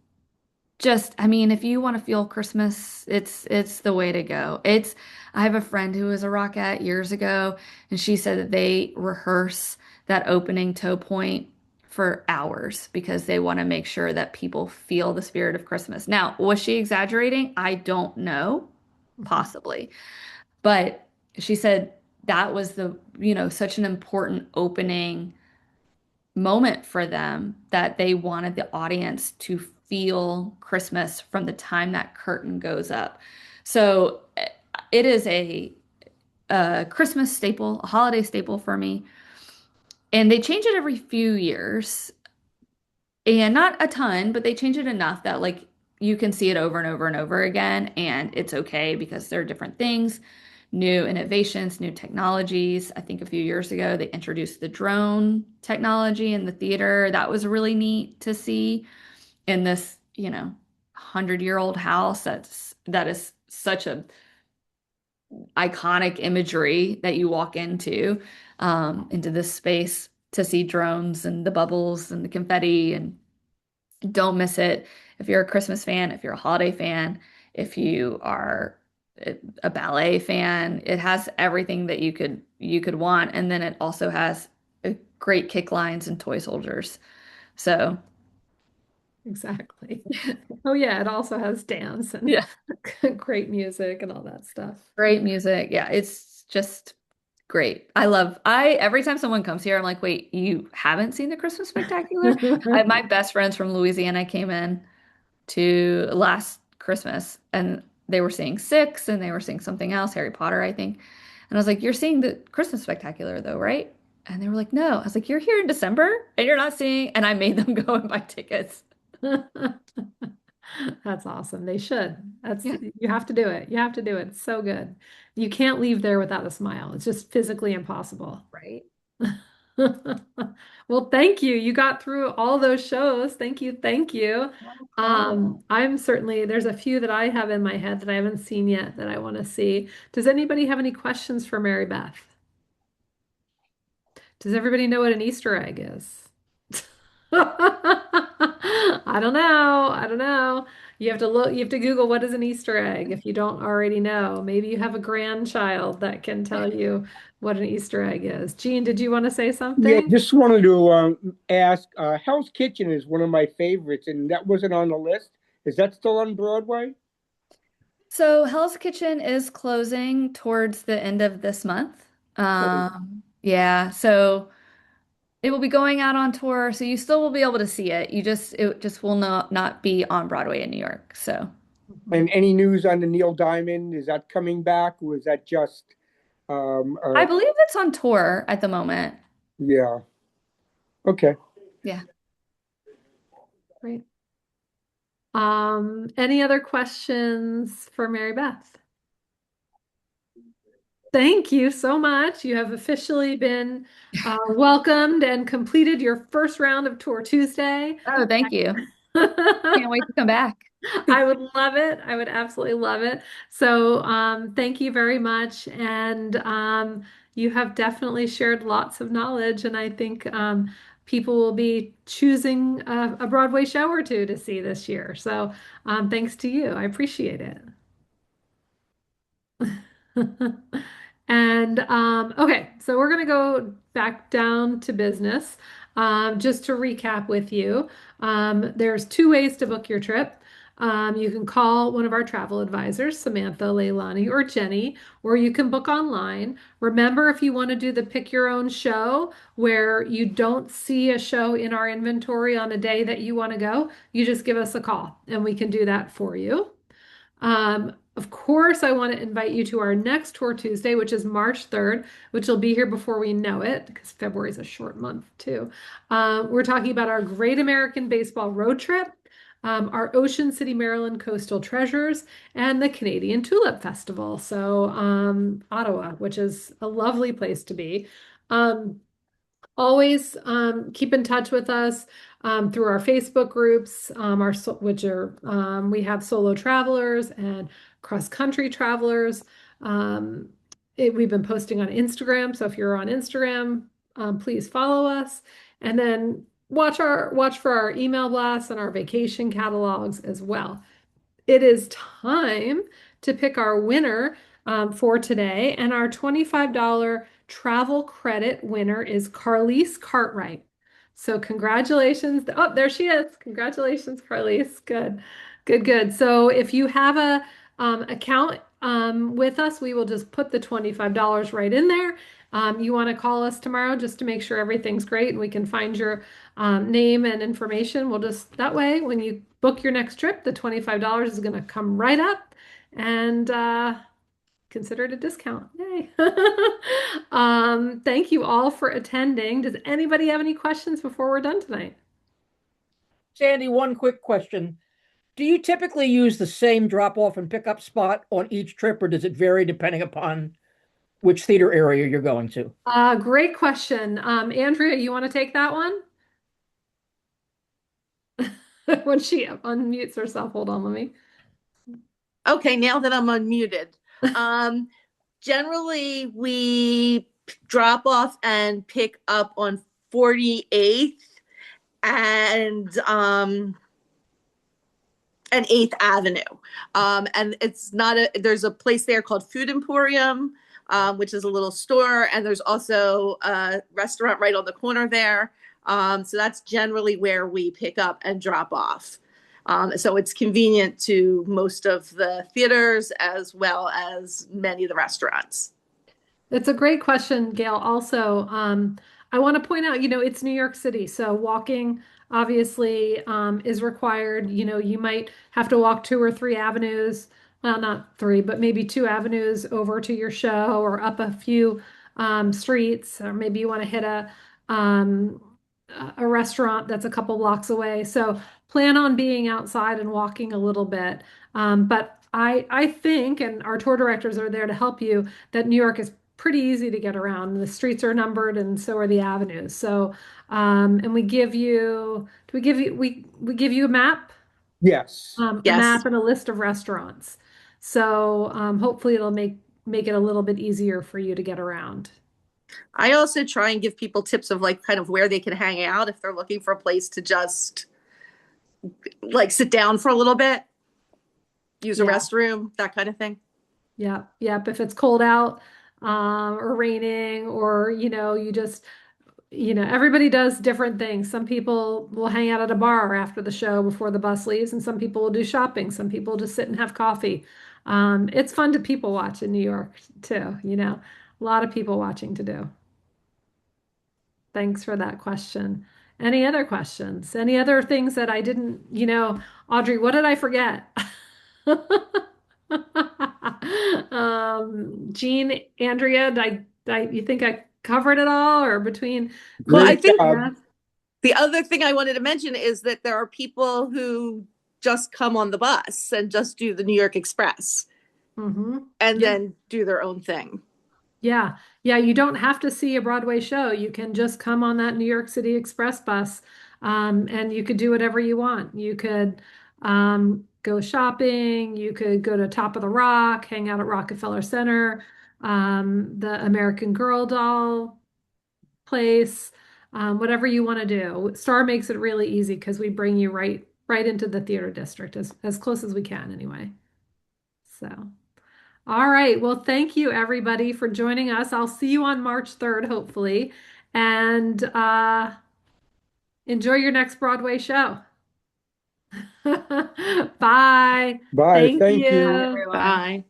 just, I mean, if you want to feel Christmas, it's the way to go. I have a friend who was a Rockette years ago, and she said that they rehearse that opening toe point for hours because they want to make sure that people feel the spirit of Christmas. Now, was she exaggerating? I don't know, possibly. But she said that was such an important opening moment for them that they wanted the audience to feel Christmas from the time that curtain goes up. So it is a Christmas staple, a holiday staple for me. And they change it every few years. And not a ton, but they change it enough that like you can see it over and over and over again, and it's okay because there are different things, new innovations, new technologies. I think a few years ago they introduced the drone technology in the theater. That was really neat to see in this, 100-year-old house that is such a iconic imagery that you walk into this space to see drones and the bubbles and the confetti, and don't miss it. If you're a Christmas fan, if you're a holiday fan, if you are a ballet fan, it has everything that you could want. And then it also has great kick lines and toy soldiers. So Exactly. Oh yeah, it also has dance and yeah, great music and all that stuff. great music. Yeah, it's just great. I every time someone comes here, I'm like, wait, you haven't seen the Christmas Spectacular? My best friends from Louisiana came in to last Christmas and they were seeing Six and they were seeing something else, Harry Potter, I think. And I was like, you're seeing the Christmas Spectacular though, right? And they were like, no. I was like, you're here in December and you're not seeing, and I made them go and buy tickets. That's awesome. They should. Yeah, You have to do it. You have to do it. It's so good. You can't leave there without a smile. It's just physically impossible. right. Well, thank you. You got through all those shows. Thank you. Thank you. No problem. There's a few that I have in my head that I haven't seen yet that I want to see. Does anybody have any questions for Mary Beth? Does everybody know what an Easter egg is? I don't know. I don't know. You have to look, you have to Google what is an Easter egg if you don't already know. Maybe you have a grandchild that can tell you what an Easter egg is. Jean, did you want to say Yeah, something? just wanted to ask. Hell's Kitchen is one of my favorites, and that wasn't on the list. Is that still on Broadway? So Hell's Kitchen is closing towards the end of this month. Oh, Yeah, so it will be going out on tour, so you still will be able to see it. It just will not be on Broadway in New York. So Mhm. and any news on the Neil Diamond? Is that coming back, or is that just um, I uh, believe it's on tour at the moment. yeah? Okay. Yeah. Great. Any other questions for Mary Beth? Thank you so much. You have officially been welcomed and completed your first round of Tour Tuesday. Oh, thank you. Can't wait to come back. I would love it. I would absolutely love it. So, thank you very much. And you have definitely shared lots of knowledge. And I think people will be choosing a Broadway show or two to see this year. So, thanks to you. I appreciate it. And okay, so we're going to go back down to business. Just to recap with you, there's two ways to book your trip. You can call one of our travel advisors, Samantha, Leilani, or Jenny, or you can book online. Remember, if you want to do the pick your own show where you don't see a show in our inventory on a day that you want to go, you just give us a call and we can do that for you. Of course, I want to invite you to our next Tour Tuesday, which is March 3rd, which will be here before we know it, because February is a short month too. We're talking about our Great American Baseball Road Trip. our Ocean City, Maryland Coastal Treasures, and the Canadian Tulip Festival. So, Ottawa, which is a lovely place to be. Um, Always keep in touch with us through our Facebook groups, which are we have solo travelers and cross country travelers. Um, we've been posting on Instagram, so if you're on Instagram, please follow us, and then watch for our email blasts and our vacation catalogs as well. It is time to pick our winner for today, and our $25 travel credit winner is Carlise Cartwright. So congratulations. Oh, there she is. Congratulations, Carlise. Good, good, good. So if you have a account with us, we will just put the $25 right in there. You want to call us tomorrow just to make sure everything's great and we can find your name and information. We'll just, that way, when you book your next trip, the $25 is going to come right up and consider it a discount. Yay. Thank you all for attending. Does anybody have any questions before we're done tonight? Sandy, one quick question. Do you typically use the same drop-off and pickup spot on each trip, or does it vary depending upon which theater area you're going to? Great question. Andrea, you want to take that one? When she unmutes herself, hold on, let me. Okay, now that I'm unmuted. Generally, we drop off and pick up on 48th and 8th Avenue. And it's not there's a place there called Food Emporium, which is a little store, and there's also a restaurant right on the corner there. So that's generally where we pick up and drop off. So it's convenient to most of the theaters as well as many of the restaurants. That's a great question, Gail. Also, I want to point out, it's New York City, so walking obviously is required. You might have to walk 2 or 3 avenues, well, not three, but maybe 2 avenues over to your show or up a few streets, or maybe you want to hit um, a restaurant that's a couple blocks away. So plan on being outside and walking a little bit. But I think, and our tour directors are there to help you, that New York is pretty easy to get around. The streets are numbered and so are the avenues. So, and we give you, do we give you, we give you a map, Yes. a Yes. map and a list of restaurants. So, hopefully it'll make it a little bit easier for you to get around. I also try and give people tips of like kind of where they can hang out if they're looking for a place to just like sit down for a little bit, use a Yeah. restroom, that kind of thing. Yeah, yep. If it's cold out, or raining, or you just, everybody does different things. Some people will hang out at a bar after the show before the bus leaves, and some people will do shopping. Some people just sit and have coffee. It's fun to people watch in New York too, a lot of people watching to do. Thanks for that question. Any other questions? Any other things that I didn't, Audrey, what did I forget? Jean, Andrea, you think I covered it all, or between Well, I Great think job. the other thing I wanted to mention is that there are people who just come on the bus and just do the New York Express hmm and Yeah, then do their own thing. yeah, yeah. You don't have to see a Broadway show. You can just come on that New York City Express bus, and you could do whatever you want. You could go shopping. You could go to Top of the Rock, hang out at Rockefeller Center, the American Girl doll place, whatever you want to do. Star makes it really easy because we bring you right into the theater district as close as we can anyway. So, all right. Well, thank you everybody for joining us. I'll see you on March 3rd, hopefully, and enjoy your next Broadway show. Bye. Bye. Thank Thank you. you. Bye.